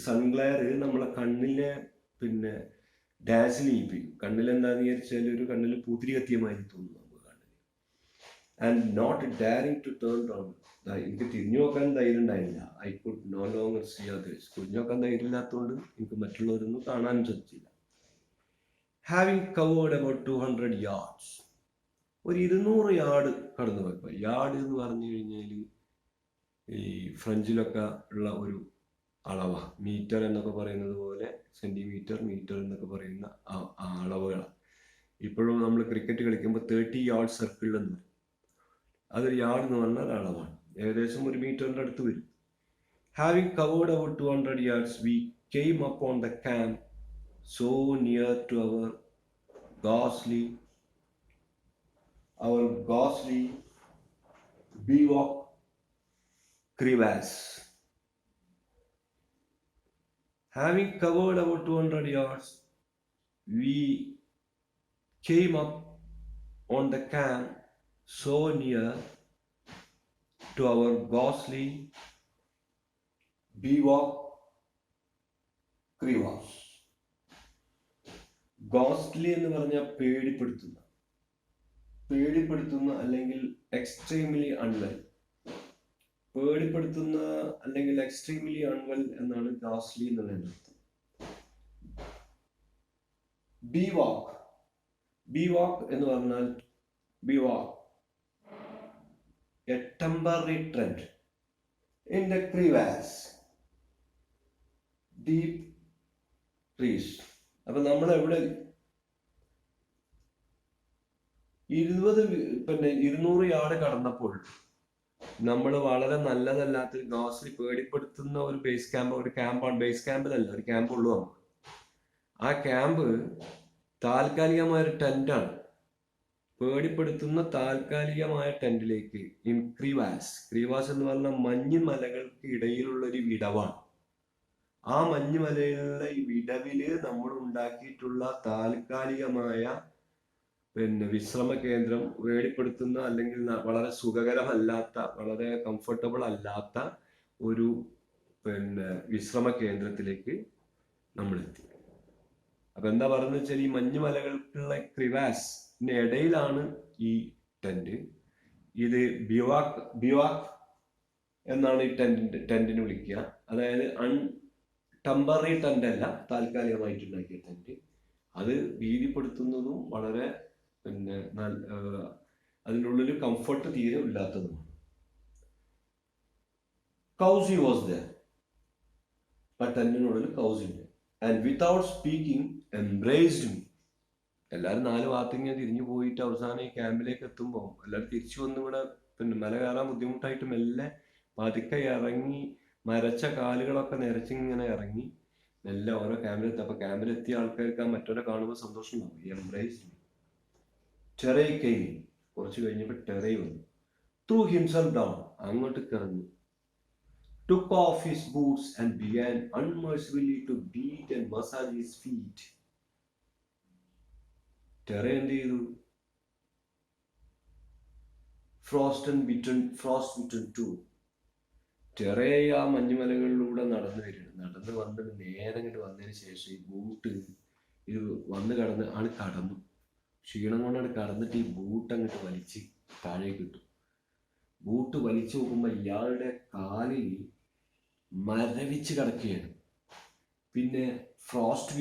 സൺഗ്ലെയർ നമ്മളെ കണ്ണിലെ ഡാസിൽ ചെയ്യിപ്പിക്കും. കണ്ണിലെന്താന്ന് വിചാരിച്ചാൽ ഒരു കണ്ണിൽ പൂത്തിരി കത്തിയ മാതിരി തോന്നും നമുക്ക് കണ്ണിൽ. And not daring to turn round. എനിക്ക് തിരിഞ്ഞു നോക്കാൻ ധൈര്യം ഉണ്ടായില്ല. I could no longer see others. തിരിഞ്ഞു നോക്കാൻ ധൈര്യം ഇല്ലാത്തതുകൊണ്ട് എനിക്ക് മറ്റുള്ളവരൊന്നും കാണാനും സാധിച്ചില്ല. ഹാവിങ് കവേർഡ് അബൌട്ട് 200 yards, ഒരു 200 യാർഡ് കടന്നു പോയപ്പോൾ, യാർഡ് എന്ന് പറഞ്ഞു കഴിഞ്ഞാൽ ഈ ഫ്രഞ്ചിലൊക്കെ ഉള്ള ഒരു അളവാ. മീറ്റർ എന്നൊക്കെ പറയുന്നത് പോലെ സെന്റിമീറ്റർ, മീറ്റർ എന്നൊക്കെ പറയുന്ന അളവുകളാണ്. ഇപ്പോഴും നമ്മൾ ക്രിക്കറ്റ് കളിക്കുമ്പോൾ 30 യാർഡ് സർക്കിൾ എന്ന് പറയും. അതൊരു യാർഡ് എന്ന് പറഞ്ഞാൽ അളവാണ്. ഏകദേശം 1 മീറ്ററിൻ്റെ അടുത്ത് വരും. Having covered about 200 yards, we came upon the camp so near to our ghastly bivouac crevasse. Having covered about 200 yards, we came up on the camp so near to our ghastly bivouac crevasse. Ghostly എന്ന് പറഞ്ഞാൽ പേടിപ്പെടുത്തുന്ന അല്ലെങ്കിൽ extremely unwell. പേടിപ്പെടുത്തുന്ന അല്ലെങ്കിൽ extremely unwell എന്നാണ് ghostly എന്നുള്ളതിന്റെ അർത്ഥം. ബിവാക്ക് എന്ന് പറഞ്ഞാൽ a temporary trend in the crevasse, deep trees. അപ്പൊ നമ്മൾ എവിടെ 200 യാർഡ് കടന്നപ്പോൾ നമ്മൾ വളരെ നല്ലതല്ലാത്ത ഗോസ്റ്റ്ലി പേടിപ്പെടുത്തുന്ന ഒരു ബേസ് ക്യാമ്പാണ്. ബേസ് ക്യാമ്പിലല്ല, ഒരു ക്യാമ്പ് ഉള്ളൂ നമുക്ക്. ആ ക്യാമ്പ് താൽക്കാലികമായ ഒരു ടെന്റാണ്. പേടിപ്പെടുത്തുന്ന താൽക്കാലികമായ ടെന്റിലേക്ക് ഇൻ ക്രീവാസ് എന്ന് പറഞ്ഞാൽ മഞ്ഞുമലകൾക്ക് ഇടയിലുള്ള ഒരു വിടവാണ്. ആ മഞ്ഞുമലയിലുള്ള ഈ വിടവില് നമ്മൾ ഉണ്ടാക്കിയിട്ടുള്ള താൽക്കാലികമായ വിശ്രമ കേന്ദ്രം, പേടിപ്പെടുത്തുന്ന അല്ലെങ്കിൽ വളരെ സുഖകരമല്ലാത്ത, വളരെ കംഫർട്ടബിൾ അല്ലാത്ത ഒരു വിശ്രമ കേന്ദ്രത്തിലേക്ക് നമ്മൾ എത്തി. അപ്പൊ എന്താ പറയുന്നത് വെച്ചാൽ ഈ മഞ്ഞുമലകൾക്കുള്ള ക്രിവാസിന്റെ ഇടയിലാണ് ഈ ടെന്റ്. ഇത് ബിവാക്ക് എന്നാണ് ഈ ടെന്റിന് വിളിക്കുക. അതായത് ടെമ്പററി ടെന്റ് അല്ല, താൽക്കാലികമായിട്ടുണ്ടാക്കിയ ടെന്റ്. അത് ഭീതിപ്പെടുത്തുന്നതും വളരെ അതിൻ്റെ ഉള്ളിൽ കംഫർട്ട് തീരെ ഇല്ലാത്തതുമാണ്. കൗസി വാസ് ദർ. ആ ടെന്റിനുള്ളിൽ കൗസി ഉണ്ട്. And without speaking embraced me. എല്ലാവരും 4 ഭാഗത്തിങ്ങനെ തിരിഞ്ഞു പോയിട്ട് അവസാനം ഈ ക്യാമ്പിലേക്ക് എത്തുമ്പോൾ എല്ലാവരും തിരിച്ചു വന്ന് ഇവിടെ മല കയറാൻ ബുദ്ധിമുട്ടായിട്ട് മെല്ലെ പതുക്കെ ഇറങ്ങി, മരച്ച കാലുകളൊക്കെ നിരച്ചിങ്ങനെ ഇറങ്ങി മെല്ലെ ഓരോ ക്യാമ്പിലെത്തി. അപ്പൊ ക്യാമ്പിലെത്തിയ ആൾക്കാർക്ക് ആ മറ്റവരെ കാണുമ്പോൾ സന്തോഷം ഉണ്ടാവും. Embraced me. Terray came. കുറച്ച് കഴിഞ്ഞപ്പോൾ ടെറൈ വന്നു. Threw himself down. അങ്ങോട്ട് കിടന്നു. took off his boots and began unmercifully to beat and massage his feet. ടെറൈ എന്ത് ചെയ്തു? Frost bitten to. ടെറൈ ആ മഞ്ഞുമലകളിലൂടെ നടന്നു വന്ന് നേരെ ഇങ്ങോട്ട് വന്നതിന് ശേഷം ഈ ബൂട്ട് ഇത് കടന്നു. ക്ഷീണം കൊണ്ടാണ് കടന്നിട്ട് ഈ ബൂട്ട് അങ്ങോട്ട് വലിച്ച് താഴേക്ക് ഇട്ടു. ബൂട്ട് വലിച്ചു നോക്കുമ്പോൾ ഇയാളുടെ കാലിൽ മരവിച്ച് കിടക്കുകയാണ്. പിന്നെ ഫ്രോസ്റ്റ്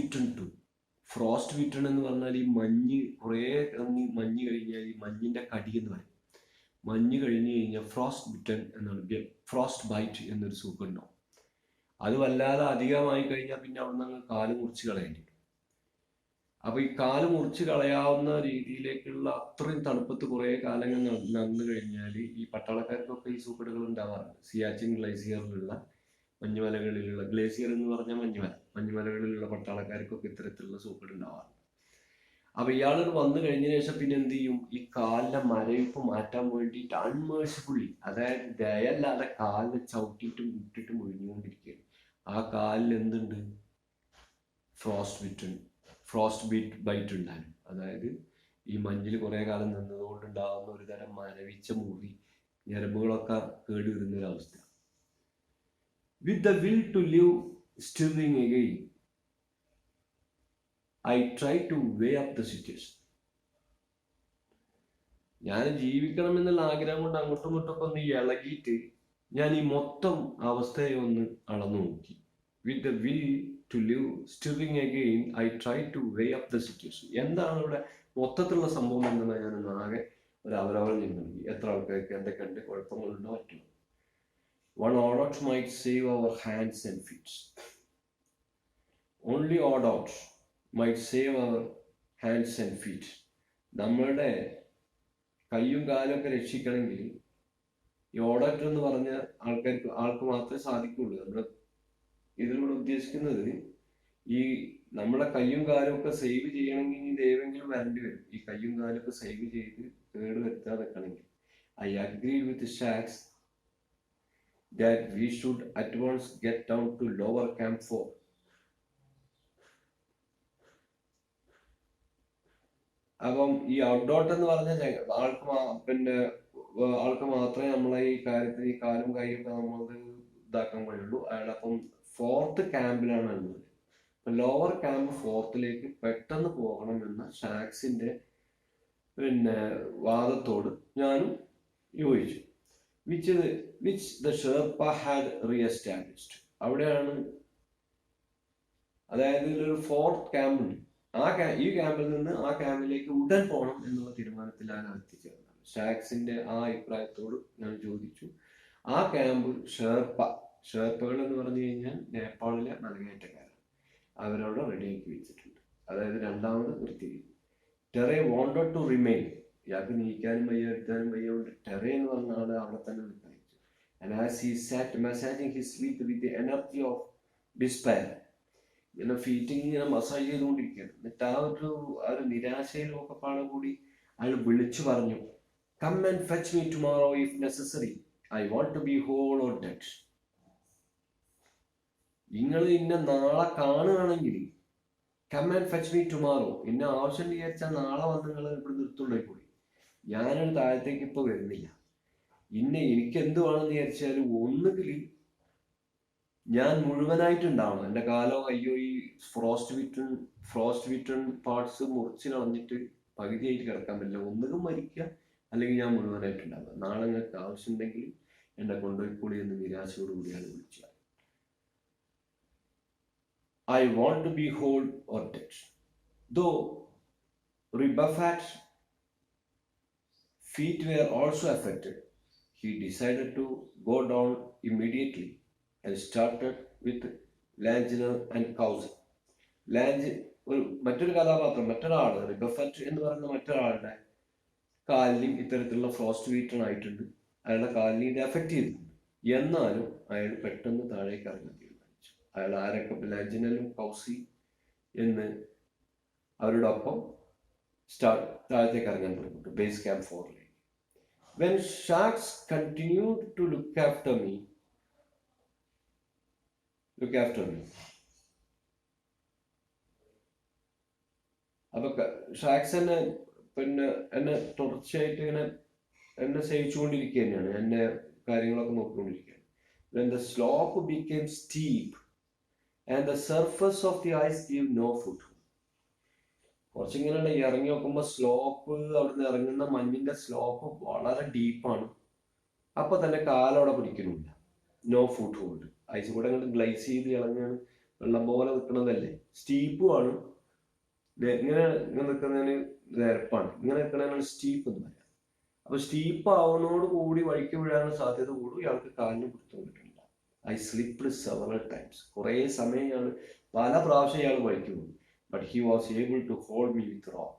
വിറ്റൺ എന്ന് പറഞ്ഞാൽ ഈ കുറേ മഞ്ഞ് കഴിഞ്ഞാൽ ഈ മഞ്ഞിന്റെ കടി എന്ന് പറയും. മഞ്ഞ് കഴിഞ്ഞ് കഴിഞ്ഞാൽ ഫ്രോസ്റ്റ് ബൈറ്റ് എന്നൊരു സുഖം ഉണ്ടാവും. അത് വല്ലാതെ അധികമായി കഴിഞ്ഞാൽ പിന്നെ അവിടെ നിന്ന് കാല് മുറിച്ച് കളയേണ്ടി വരും. അപ്പൊ ഈ കാല് മുറിച്ച് കളയാവുന്ന രീതിയിലേക്കുള്ള അത്രയും തണുപ്പത്ത് കുറെ കാലങ്ങൾ നടന്നു കഴിഞ്ഞാൽ ഈ പട്ടാളക്കാർക്കൊക്കെ ഈ സൂക്കേടുകൾ ഉണ്ടാവാറുണ്ട്. സിയാച്ചിൻ ഗ്ലേസിയറിലുള്ള മഞ്ഞുമലകളിലുള്ള, ഗ്ലേസിയർ എന്ന് പറഞ്ഞാൽ മഞ്ഞുമലകളിലുള്ള പട്ടാളക്കാർക്കൊക്കെ ഇത്തരത്തിലുള്ള സൂക്കേട് ഉണ്ടാവാറുണ്ട്. അപ്പൊ ഇയാളോട് വന്നു കഴിഞ്ഞ ശേഷം പിന്നെ എന്ത് ചെയ്യും? ഈ കാലിന്റെ മരവിപ്പ് മാറ്റാൻ വേണ്ടിയിട്ട് അൺമേഴ്സിഫുള്ളി, അതായത് ദയല്ലാതെ കാലിനെ ചവിട്ടിയിട്ടും ഇട്ടിട്ടും ഒഴിഞ്ഞുകൊണ്ടിരിക്കുകയാണ്. ആ കാലിൽ എന്തുണ്ട്? ഫ്രോസ്റ്റ് ബൈറ്റ് ഉണ്ടാകും. അതായത് ഈ മഞ്ഞിൽ കുറെ കാലം നിന്നതുകൊണ്ടുണ്ടാകുന്ന ഒരു തരം മരവിച്ച മുറി, ഞരമ്പുകളൊക്കെ കേടുവരുന്ന ഒരവസ്ഥ. With the will to live stirring again, I tried to weigh up the situation. ഞാൻ ജീവിക്കണമെന്നുള്ള ആഗ്രഹം കൊണ്ട് അങ്ങോട്ടും ഇങ്ങോട്ടൊക്കെ ഒന്ന് ഇളകിയിട്ട് ഞാൻ ഈ മൊത്തം അവസ്ഥയെ ഒന്ന് അളന്നു നോക്കി. With the will to live stirring again, I tried to weigh up the situation. എന്താണ് ഇവിടെ മൊത്തത്തിലുള്ള സംഭവം എന്നുള്ള ഞാൻ ആകെ ഒരു അവലോകനം നൽകി. എത്ര ആൾക്കാർക്ക് എന്തൊക്കെയുണ്ട്, കുഴപ്പങ്ങളുണ്ടോ, പറ്റുമോ? One odd might save our hands and feet. Only odd might save our hands and feet. നമ്മളുടെ കയ്യും കാലും ഒക്കെ രക്ഷിക്കണമെങ്കിൽ ഈ ഓഡക്ടർ എന്ന് പറഞ്ഞ ആൾക്ക് മാത്രമേ സാധിക്കുള്ളൂ. നമ്മൾ ഇതിലൂടെ ഉദ്ദേശിക്കുന്നത് ഈ നമ്മുടെ കയ്യും കാലും ഒക്കെ സേവ് ചെയ്യണമെങ്കിൽ ഇത് ഏതെങ്കിലും വരേണ്ടി വരും. ഈ കയ്യും കാലും ഒക്കെ സേവ് ചെയ്ത് കേട് വരുത്താതെ വെക്കണമെങ്കിൽ. I agree with Schatz that we should at once get down to lower camp 4. അപ്പം ഈ ഔട്ട്ഡോട്ട് എന്ന് പറഞ്ഞ ആൾക്ക് മാത്രമേ നമ്മളെ ഈ കാര്യത്തിൽ ഈ കാലും കൈയൊക്കെ നമ്മൾ ഇതാക്കാൻ കഴിയുള്ളൂ. അയാളപ്പം 4th ക്യാമ്പിലാണ് ഉള്ളത്. ലോവർ ക്യാമ്പ് 4th പെട്ടെന്ന് പോകണമെന്ന ഷാക്സിന്റെ വാദത്തോട് ഞാനും യോജിച്ചു. which the Sherpa had re-established. അവിടെയാണ്, അതായത് ഇതിലൊരു 4th ക്യാമ്പ് ഉണ്ട്. ഈ ക്യാമ്പിൽ നിന്ന് ആ ക്യാമ്പിലേക്ക് ഉടൻ പോകണം എന്നുള്ള തീരുമാനത്തിലാണ് എത്തിച്ചേർന്നത്. ഷാക്സിന്റെ ആ അഭിപ്രായത്തോട് ഞാൻ ചോദിച്ചു. ആ ക്യാമ്പ് ഷെർപ്പകൾ എന്ന് പറഞ്ഞു കഴിഞ്ഞാൽ നേപ്പാളിലെ മലകയറ്റക്കാരാണ്. അവരവിടെ റെഡിയാക്കി വെച്ചിട്ടുണ്ട്. അതായത് രണ്ടാമത് നിർത്തിയിരിക്കും. ടെറേ വോണ്ടഡ് ടു റിമെയിൻ. ഇയാൾക്ക് നീക്കാനും വയ്യ എടുക്കാനും വയ്യ കൊണ്ട് ടെറേ എന്ന് പറഞ്ഞ ആള് അവിടെ തന്നെ നിൽക്കാൻ. And as he sat massaging his feet with the energy of despair, ഇങ്ങനെ ഫീറ്റിങ് ഇങ്ങനെ മസാജ് ചെയ്തുകൊണ്ടിരിക്കുകയാണ്. എന്നിട്ട് ആ ഒരു നിരാശയിലും ഒക്കെ പാടെ കൂടി അയാൾ വിളിച്ചു പറഞ്ഞു, come and fetch me tomorrow if necessary. I want to be whole or dead. നിങ്ങൾ ഇന്നെ നാളെ കാണുകയാണെങ്കിൽ come and fetch me tomorrow. ഇന്നെ ആവശ്യം വിചാരിച്ചാൽ നാളെ വന്ന് നിങ്ങൾ ഇവിടെ നിർത്തുള്ളൂ. കൂടി ഞാനൊരു താഴത്തേക്ക് ഇപ്പൊ വരുന്നില്ല. എനിക്ക് എന്ത് വേണമെന്ന് വിചാരിച്ചാലും ഒന്നുകിൽ ഞാൻ മുഴുവനായിട്ടുണ്ടാവണം. എൻ്റെ കാലോ കയ്യോ ഈ ഫ്രോസ്റ്റ് വിറ്റൺ പാർട്സ് മുറിച്ച് കളഞ്ഞിട്ട് പകുതിയായിട്ട് കിടക്കാൻ പറ്റില്ല. ഒന്നുകിൽ മരിക്കുക, അല്ലെങ്കിൽ ഞാൻ മുഴുവനായിട്ടുണ്ടാവുക. നാളെ നിങ്ങൾക്ക് ആവശ്യമുണ്ടെങ്കിൽ എന്നെ കൊണ്ടുപോയിക്കൂടി എന്ന് നിരാശയോടുകൂടിയാണ് വിളിച്ചത്. I want to be whole or dead. Though Rebuffet's feet were also affected, he decided to go down immediately and started with Langner and Cousin. മറ്റൊരു കഥാപാത്രം, മറ്റൊരാള് റിബഫറ്റ് എന്ന് പറയുന്ന മറ്റൊരാളുടെ കാലിലും ഇത്തരത്തിലുള്ള ഫ്രോസ്റ്റ് വീറ്റൺ ആയിട്ടുണ്ട്. അയാളുടെ കാലിന് ഇത് എഫക്ട് ചെയ്തിട്ടുണ്ട്. എന്നാലും അയാൾ പെട്ടെന്ന് താഴേക്ക് ഇറങ്ങാൻ തീരുമാനിച്ചു. അയാൾ ആരൊക്കെ ലാഞ്ചിനലും കൗസി എന്ന് അവരുടെ ഒപ്പം താഴത്തേക്ക് ഇറങ്ങാൻ തുടങ്ങി base camp 4. When sharks continued to look after me. അപ്പൊ ഷാക്സ് എന്നെ തുടർച്ചയായിട്ട് ഇങ്ങനെ എന്നെ സേവിച്ചുകൊണ്ടിരിക്കുക തന്നെയാണ്. എന്നെ കാര്യങ്ങളൊക്കെ നോക്കിക്കൊണ്ടിരിക്കുകയാണ്. When the slope became steep and the surface of the ice gave no foothold. കുറച്ചിങ്ങനെ ഇറങ്ങി നോക്കുമ്പോൾ സ്ലോപ്പ്, അവിടുന്ന് ഇറങ്ങുന്ന മഞ്ഞിന്റെ സ്ലോപ്പ് വളരെ ഡീപ്പാണ്. അപ്പൊ തന്നെ കാലവിടെ പിടിക്കുന്നില്ല. നോ ഫുട് ഹോൾഡ്. ഐസ് കൂടെ അങ്ങോട്ട് ഗ്ലൈസ് ചെയ്ത് ഇറങ്ങാണ്. വെള്ളം പോലെ നിൽക്കുന്നതല്ലേ, സ്റ്റീപ്പുമാണ്. ഇങ്ങനെ നിൽക്കുന്നതിന് നിരപ്പാണ്. ഇങ്ങനെ നിൽക്കുന്നതിനാണ് സ്റ്റീപ്പ് എന്ന് പറയാം. അപ്പൊ സ്റ്റീപ്പ് ആവുന്നതോട് കൂടി വഴിക്ക് വീഴാനുള്ള സാധ്യത കൂടും. ഇയാൾക്ക് കാലിന് പിടുത്തം കിട്ടുന്നില്ല. I slipped several times. കുറെ സമയം പല പ്രാവശ്യം ഇയാൾ വഴിക്ക് പോകും. But he was able to hold me with rope.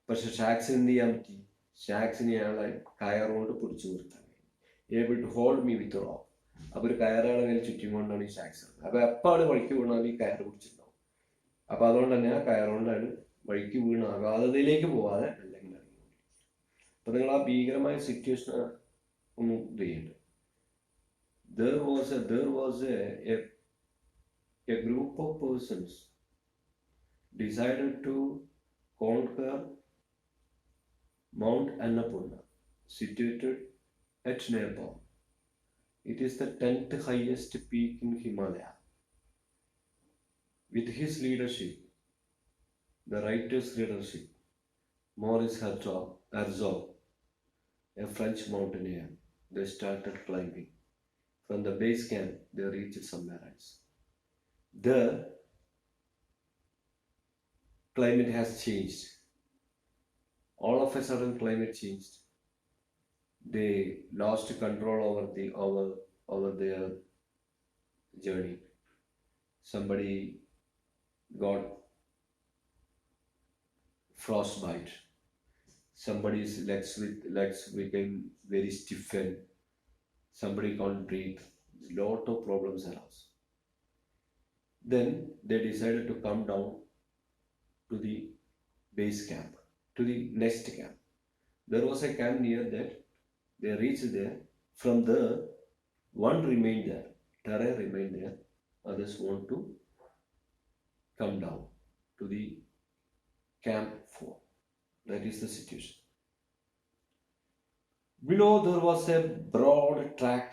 പക്ഷെ ഷാക്സിന് എന്ത് ചെയ്യാൻ പറ്റി? ഷാക്സിനെ അയാളെ കയറുകൊണ്ട് പിടിച്ചു നിർത്താൻ. Able to hold me with rope. അപ്പൊ ഒരു കയറുകളെ മേലെ ചുറ്റിക്കൊണ്ടാണ് ഈ ഷാക്സ്. അപ്പൊ എപ്പാണ് വഴിക്ക് വീണാൽ ഈ കയറ് പിടിച്ചിട്ടുണ്ടാവും. അപ്പൊ അതുകൊണ്ട് തന്നെ ആ കയറുകൊണ്ടാണ് വഴിക്ക് വീണ് അഗാധതയിലേക്ക് പോവാതെ അല്ലെങ്കിൽ ഇറങ്ങി. അപ്പൊ നിങ്ങൾ ആ ഭീകരമായ സിറ്റുവേഷൻ ഒന്ന് ഇത് ചെയ്യേണ്ടത്. There was a group of persons decided to conquer Mount Annapurna, situated at Nepal. It is the 10th highest peak in Himalaya. With his leadership, the writer's leadership, Maurice Herzog, a French mountaineer, they started climbing. From the base camp, they reached somewhere else. The climate has changed. All of a sudden, climate changed. They lost control over their journey. Somebody got frostbite. Somebody's legs became very stiffened. Somebody can't breathe. Lot of problems arise. Then they decided to come down to the base camp, to the next camp. There was a camp near that. They reached there. From there, one remained there. Tara remained there. Others want to come down to the camp 4. That is the situation. Below there was a broad track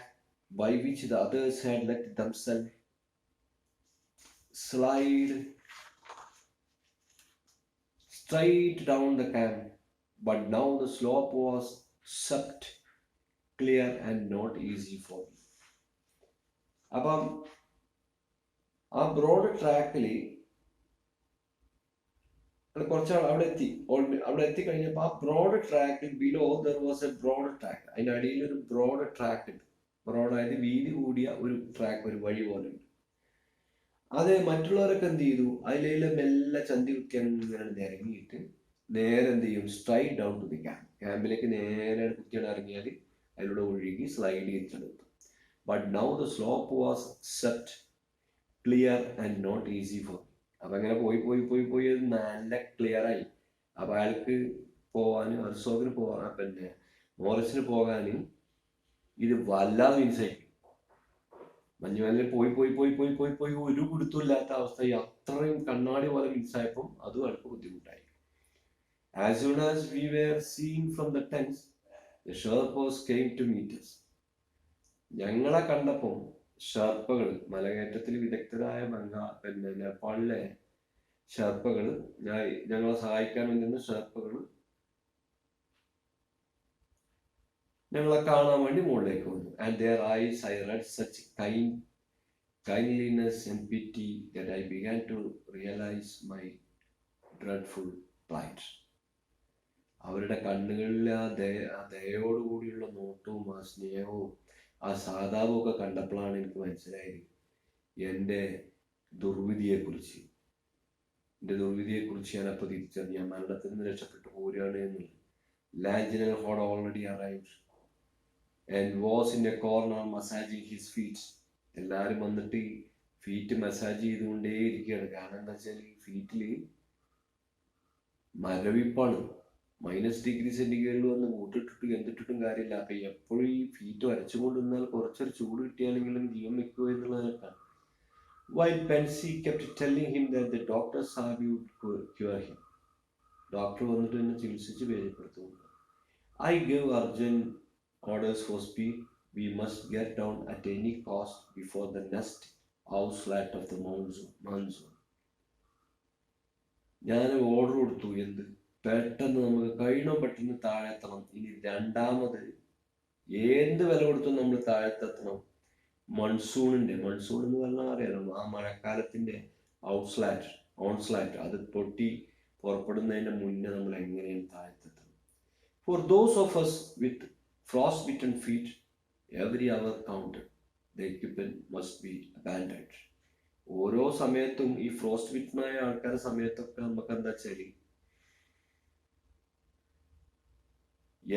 by which the others had let themselves slide straight down the camp, but now the slope was swept clear and not easy for me. അപ്പം ആ broad ട്രാക്കിൽ കുറച്ച് അവിടെ എത്തി. അവിടെ എത്തിക്കഴിഞ്ഞപ്പോൾ ആ broad ട്രാക്കിൽ below there was a broad track. അതിൻ്റെ അടിയിൽ ഒരു ബ്രോഡ് ട്രാക്ക് ഉണ്ട്. ബ്രോഡ് ആയത് വീതി കൂടിയ ഒരു ട്രാക്ക്, ഒരു വഴി പോലെ ഉണ്ട്. അത് മറ്റുള്ളവരൊക്കെ എന്ത് ചെയ്തു, അതിലെ മെല്ലെ ചന്തി കുത്തി അങ്ങനെ ഇറങ്ങിയിട്ട് നേരെ എന്ത് ചെയ്യും, straight down to the camp. ക്യാമ്പിലേക്ക് നേരെ കുത്തിയാണ് ഇറങ്ങിയാൽ അതിലൂടെ ഒഴുകി സ്ലൈഡ് ചെയ്തിട്ടെടുത്തു. But now the slope was set clear and not easy for. അപ്പം അങ്ങനെ പോയി നല്ല ക്ലിയർ ആയി. അപ്പം അയാൾക്ക് പോകാനും അർസോക്കിന് പോകാൻ പിന്നെ മോറിസിന് പോകാനും ഇത് വല്ലാതെ മിൻസായി. മഞ്ഞുമലയിൽ പോയി ഒരു പിടുത്തമില്ലാത്ത അവസ്ഥ, അത്രയും കണ്ണാടി പോലെ മിൻസായപ്പം അതും അയാൾക്ക് ബുദ്ധിമുട്ടായി. As soon as we were seen from the tents, the Sherpas came to meet us. ഞങ്ങളെ കണ്ടപ്പോൾ ഷെർപ്പകൾ, മലകയറ്റത്തിൽ വിദഗ്ധരായ പിന്നെ നേപ്പാളിലെ ഷെർപ്പകൾ, ഞങ്ങളെ സഹായിക്കാൻ വേണ്ടി ഷെർപ്പകൾ ഞങ്ങളെ കാണാൻ വേണ്ടി മുകളിലേക്ക് വന്നു. And their eyes I read such kindliness and pity that I began to realize my dreadful plight. അവരുടെ കണ്ണുകളിലെ ആ ദയോടുകൂടിയുള്ള നോട്ടവും ആ സ്നേഹവും ആ സാധാവും ഒക്കെ കണ്ടപ്പോഴാണ് എനിക്ക് മനസ്സിലായത് എൻ്റെ ദുർവിധിയെക്കുറിച്ച്. ഞാൻ അപ്പോൾ തിരിച്ചറിഞ്ഞു, ഞാൻ മരണത്തിൽ നിന്ന് രക്ഷപ്പെട്ടു പോരുകയാണ് എന്നുള്ളത്. Langinel had already arrived and was in a corner massaging his feet. എല്ലാവരും വന്നിട്ട് ഫീറ്റ് മസാജ് ചെയ്തുകൊണ്ടേ ഇരിക്കുകയാണ്. കാരണം എന്താ വെച്ചാൽ ഫീറ്റിൽ മരവിപ്പാണ്. -°C വന്ന് കൂട്ടിട്ടിട്ടും എന്തിട്ടിട്ടും കാര്യമില്ല. അപ്പൊ എപ്പോഴും ഈ ഫീറ്റ് വരച്ചുകൊണ്ട് നിന്നാൽ കുറച്ചൊരു ചൂട് കിട്ടിയാലെങ്കിലും ജീവൻ വെക്കുക എന്നുള്ളതൊക്കെ. While Pansy kept telling him that the doctors would cure him. Doctor വന്നിട്ട് എന്നെ ചികിത്സിച്ച് ഭേദപ്പെടുത്തുന്നു. I gave urgent orders for speed. We must get down at any cost before the next onslaught of the monsoon. ഞാൻ order കൊടുത്തു, എന്ത് പെട്ടെന്ന് നമുക്ക് പെട്ടെന്ന് താഴെത്തണം. ഇനി രണ്ടാമത് എന്ത് വില കൊടുത്തും നമ്മൾ താഴത്തെത്തണം. മൺസൂൺ എന്ന് പറഞ്ഞാൽ അറിയാലോ, ആ മഴക്കാലത്തിന്റെ ഓൺസ്ലാറ്റ് അത് പൊട്ടി പുറപ്പെടുന്നതിന്റെ മുന്നേ നമ്മൾ എങ്ങനെയാണ് താഴത്തെത്തണം. For those of us with frostbitten feet, every hour counted. The equipment must be abandoned. ഓരോ സമയത്തും ഈ ഫ്രോസ്റ്റ് ബിറ്റനായ ആൾക്കാരുടെ സമയത്തൊക്കെ നമുക്ക് എന്താ വെച്ചാൽ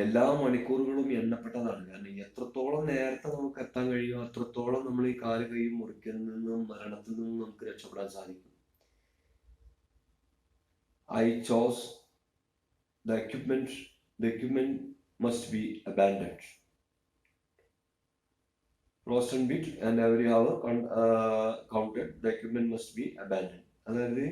എല്ലാ മണിക്കൂറുകളും എണ്ണപ്പെട്ടതാണ്. കാരണം എത്രത്തോളം നേരത്തെ നമുക്ക് എത്താൻ കഴിയുമോ അത്രത്തോളം നമ്മൾ ഈ കാല് കൈ മുറിക്കുന്നതിൽ നിന്നും മരണത്തിൽ നിന്നും നമുക്ക് രക്ഷപ്പെടാൻ സാധിക്കും. I chose the equipment. The equipment must be abandoned. Frost and bit and every hour counted. The equipment must be abandoned. അതായത്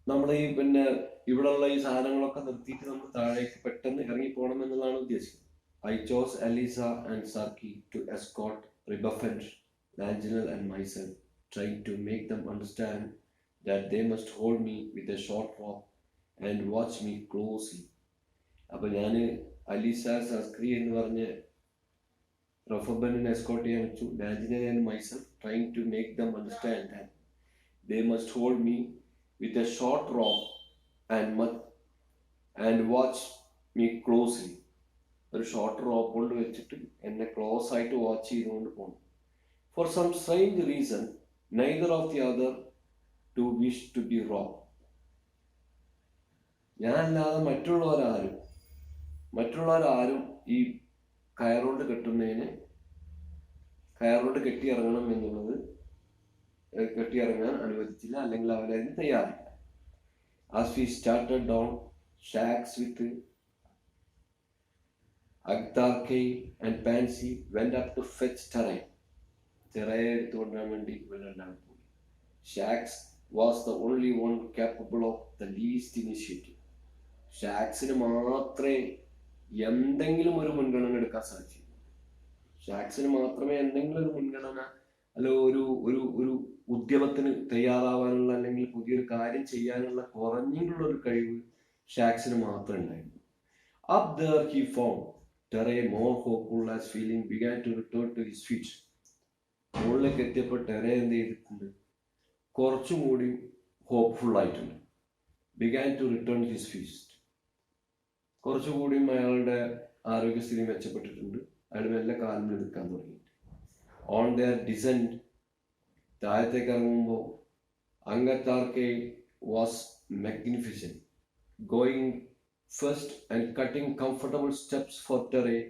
നമ്മുടെ ഈ പിന്നെ ഇവിടെയുള്ള ഈ സാധനങ്ങളൊക്കെ നിർത്തിയിട്ട് നമ്മൾ താഴേക്ക് പെട്ടെന്ന് ഇറങ്ങി പോകണം എന്നുള്ളതാണ് ഉദ്ദേശിക്കുന്നത്. I chose Elisa and Sarki to escort Rebuffant, Langinel and myself, trying to make them understand that they must hold me with a short rope and watch me closely. അപ്പൊ ഞാൻ അലീസ സസ്ക്രി എന്ന് പറഞ്ഞ് റഫബനെ എസ്കോർട്ട് ചെയ്യാൻ വെച്ചു. Langinel and myself trying to make them understand that they must hold me with a short rope and watch me closely. ഒരു short rope കൊണ്ട് വെച്ചിട്ട് എന്നെ ക്ലോസ് ആയിട്ട് വാച്ച് ചെയ്തുകൊണ്ട് പോകണം. For some strange reason, neither of the other two wished to be robbed. ഞാനല്ലാതെ മറ്റുള്ളവരാരും ഈ കയറുകൊണ്ട് കെട്ടിയിറങ്ങണം എന്നുള്ളത് കെട്ടിയിറങ്ങാൻ അനുവദിച്ചില്ല, അല്ലെങ്കിൽ അവരതിന് തയ്യാറില്ല. As we started down shacks with Agdarke and Pansy went up to fetch Taray. Taray എടുത്തുകൊണ്ടുവരാൻ വേണ്ടി ഇവരെല്ലാം പോയി. Shacks was the only one capable of the least initiative. ഷാക്സിന് മാത്രമേ എന്തെങ്കിലും ഒരു മുൻഗണന എടുക്കാൻ സാധിച്ചു. ഷാക്സിന് മാത്രമേ എന്തെങ്കിലും ഒരു മുൻഗണന, അല്ല ഒരു ഒരു ഒരു ഉദ്യമത്തിന് തയ്യാറാവാനുള്ള, അല്ലെങ്കിൽ പുതിയൊരു കാര്യം ചെയ്യാനുള്ള കുറഞ്ഞുള്ള ഒരു കഴിവ് ഷാക്സിന് മാത്രമേ ഉണ്ടായിരുന്നു. Up there he found Terray more hopeful as feeling began to return to his feet. മുകളിലേക്ക് എത്തിയപ്പോൾ ടെറേ എന്ത് ചെയ്തിട്ടുണ്ട്? കുറച്ചും കൂടി ഹോപ്പ്ഫുൾ ആയിട്ടുണ്ട്. Began to return his feet. കുറച്ചുകൂടിയും അയാളുടെ ആരോഗ്യസ്ഥിതി മെച്ചപ്പെട്ടിട്ടുണ്ട്. അയാൾ മെല്ലെ കാലിൽ നിൽക്കാൻ തുടങ്ങി. On their descent, താഴത്തേക്ക് ഇറങ്ങുമ്പോൾ Agdarke was magnificent, going first and cutting comfortable steps for Terray,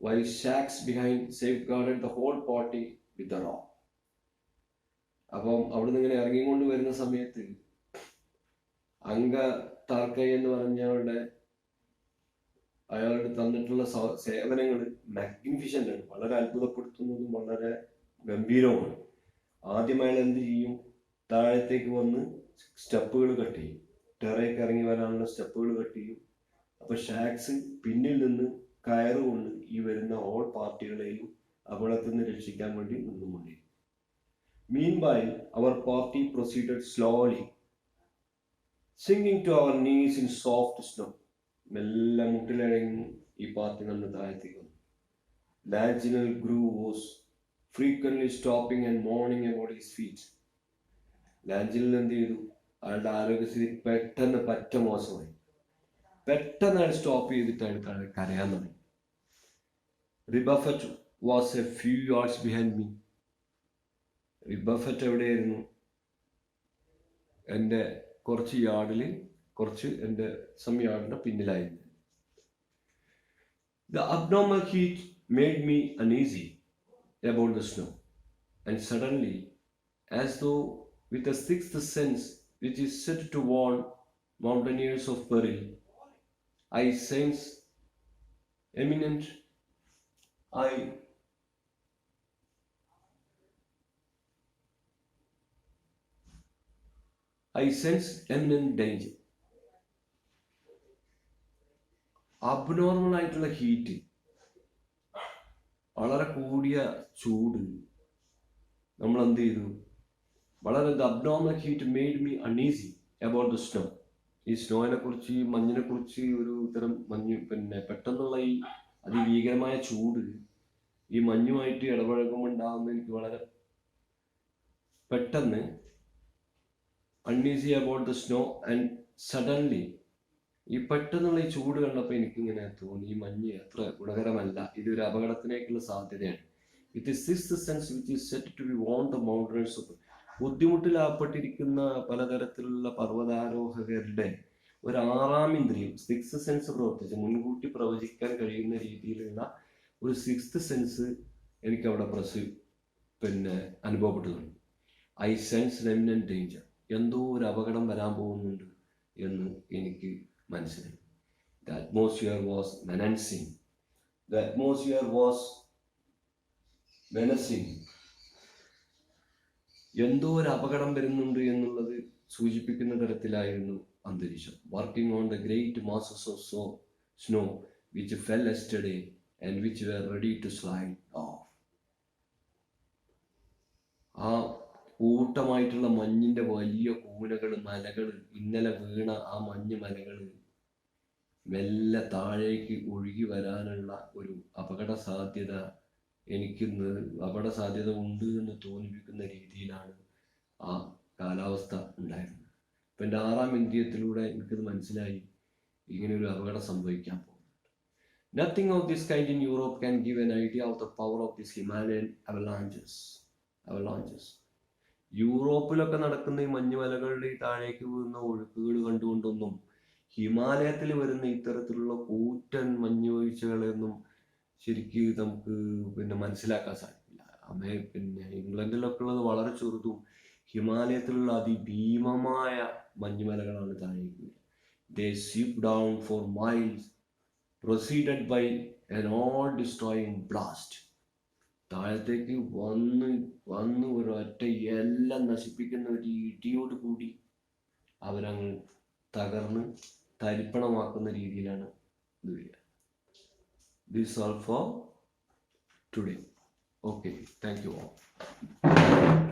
while shacks behind safeguarded the whole party with the rock. അപ്പം അവിടുന്ന് ഇങ്ങനെ ഇറങ്ങിക്കൊണ്ട് വരുന്ന സമയത്ത് Agdarke എന്ന് പറഞ്ഞവരുടെ അയാളുടെ തന്നിട്ടുള്ള സേവനങ്ങൾ മാഗ്നിഫിഷ്യൻ്റ് ആണ്, വളരെ അത്ഭുതപ്പെടുത്തുന്നതും വളരെ ഗംഭീരവുമാണ്. ആദ്യം അയാൾ എന്ത് ചെയ്യും? താഴത്തേക്ക് വന്ന് സ്റ്റെപ്പുകൾ കട്ട് ചെയ്യും. ടെറേക്ക് ഇറങ്ങി വരാനുള്ള സ്റ്റെപ്പുകൾ കട്ട് ചെയ്യും. അപ്പൊ ഷാക്സ് പിന്നിൽ നിന്ന് കയറുകൊണ്ട് ഈ വരുന്ന ഓൾ പാർട്ടികളെയും അപകടത്തിൽ നിന്ന് രക്ഷിക്കാൻ വേണ്ടി നിന്നുകൊണ്ടിരിക്കും. Meanwhile, our party proceeded slowly, sinking to our knees in soft snow. മെല്ലെ മുട്ടിലഴങ്ങി ഈ പാർട്ടി നമ്മൾ താഴത്തേക്ക് വന്നു. Langinal grew was frequently stopping and mourning about his feet. ലാഞ്ചിനിൽ എന്ത് ചെയ്തു? അയാളുടെ ആരോഗ്യസ്ഥിതി പെട്ടെന്ന് പറ്റ മോശമായി. പെട്ടെന്ന് അയാൾ സ്റ്റോപ്പ് ചെയ്തിട്ട് അയാൾ കരയാൻ തുടങ്ങി. Rebuffat was a few yards behind me. Rebuffat എവിടെയായിരുന്നു? എൻ്റെ some യാർഡിന്റെ പിന്നിലായിരുന്നു. The abnormal heat made me uneasy about the snow, and suddenly, as though with a sixth sense which is said to warn mountaineers of peril, I sensed imminent danger. Abnormal ആയിട്ടുള്ള heat, വളരെ കൂടിയ ചൂട്, നമ്മൾ എന്ത് ചെയ്തു? വളരെ abnormal heat made me uneasy about the snow. ഈ സ്നോയിനെ കുറിച്ച്, ഈ മഞ്ഞിനെ കുറിച്ച്, ഒരു തരം പെട്ടെന്നുള്ള ഈ അതിഭീകരമായ ചൂട് ഈ മഞ്ഞുമായിട്ട് ഇടപഴകുമ്പോൾ ഉണ്ടാകുന്ന എനിക്ക് വളരെ പെട്ടെന്ന് uneasy about the snow. And suddenly, ഈ പെട്ടെന്നുള്ള ഈ ചൂട് കണ്ടപ്പോൾ എനിക്കിങ്ങനെ തോന്നി, ഈ മഞ്ഞ് അത്ര ഗുണകരമല്ല, ഇതൊരു അപകടത്തിലേക്കുള്ള സാധ്യതയാണ്. It is sixth sense which is set to be won the mountains. ബുദ്ധിമുട്ടിലാപ്പെട്ടിരിക്കുന്ന പലതരത്തിലുള്ള പർവ്വതാരോഹകരുടെ ഒരു ആറാം ഇന്ദ്രിയം, സിക്സ്ത് സെൻസ് പ്രവർത്തിച്ച് മുൻകൂട്ടി പ്രവചിക്കാൻ കഴിയുന്ന രീതിയിലുള്ള ഒരു സിക്സ്ത് സെൻസ് എനിക്ക് അവിടെ അനുഭവപ്പെട്ടതുണ്ട്. I sense imminent danger. എന്തോ ഒരു അപകടം വരാൻ പോകുന്നുണ്ട് എന്ന് എനിക്ക് മനസ്സിലായി. The atmosphere was menacing. എന്തോ ഒരു അപകടം വരുന്നുണ്ട് എന്നുള്ളത് സൂചിപ്പിക്കുന്ന തരത്തിലായിരുന്നു അന്തരീക്ഷം. Working on the great masses of snow which fell yesterday and which were ready to slide off. ആ കൂട്ടമായിട്ടുള്ള മഞ്ഞിന്റെ വലിയ കൂനകൾ, മലകൾ, ഇന്നലെ വീണ ആ മഞ്ഞ് മലകൾ മെല്ലെ താഴേക്ക് ഒഴുകി വരാനുള്ള ഒരു അപകട സാധ്യത ഉണ്ട് എന്ന് തോന്നിപ്പിക്കുന്ന രീതിയിലാണ് ആ കാലാവസ്ഥ ഉണ്ടായിരുന്നത്. അപ്പം എൻ്റെ ആറാം ഇന്ദ്രിയത്തിലൂടെ എനിക്കത് മനസ്സിലായി, ഇങ്ങനെ ഒരു അപകടം സംഭവിക്കാൻ പോകുന്നുണ്ട്. Nothing of this kind in Europe can give an idea of the power of these Himalayan avalanches. യൂറോപ്പിലൊക്കെ നടക്കുന്ന ഈ മഞ്ഞുമലകളുടെ താഴേക്ക് വീഴുന്ന ഒഴുക്കുകൾ കണ്ടുകൊണ്ടൊന്നും ഹിമാലയത്തിൽ വരുന്ന ഇത്തരത്തിലുള്ള കൂറ്റൻ മഞ്ഞുവീഴ്ചകളെയൊന്നും ശരിക്കും നമുക്ക് മനസ്സിലാക്കാൻ സാധിക്കില്ല. ഇംഗ്ലണ്ടിലൊക്കെ ഉള്ളത് വളരെ ചെറുതും ഹിമാലയത്തിലുള്ള അതിഭീമമായ മഞ്ഞുമലകളാണ് താഴേക്ക്. They sweep down for miles, preceded by an all-destroying blast. താഴത്തേക്ക് വന്ന് ഒരൊറ്റ എല്ലാം നശിപ്പിക്കുന്ന ഒരു ഇടിയോട് കൂടി അവരങ്ങ് തകർന്ന് തരിപ്പണമാക്കുന്ന രീതിയിലാണ് ഇത് വരിക. This all for today. Okay, thank you all.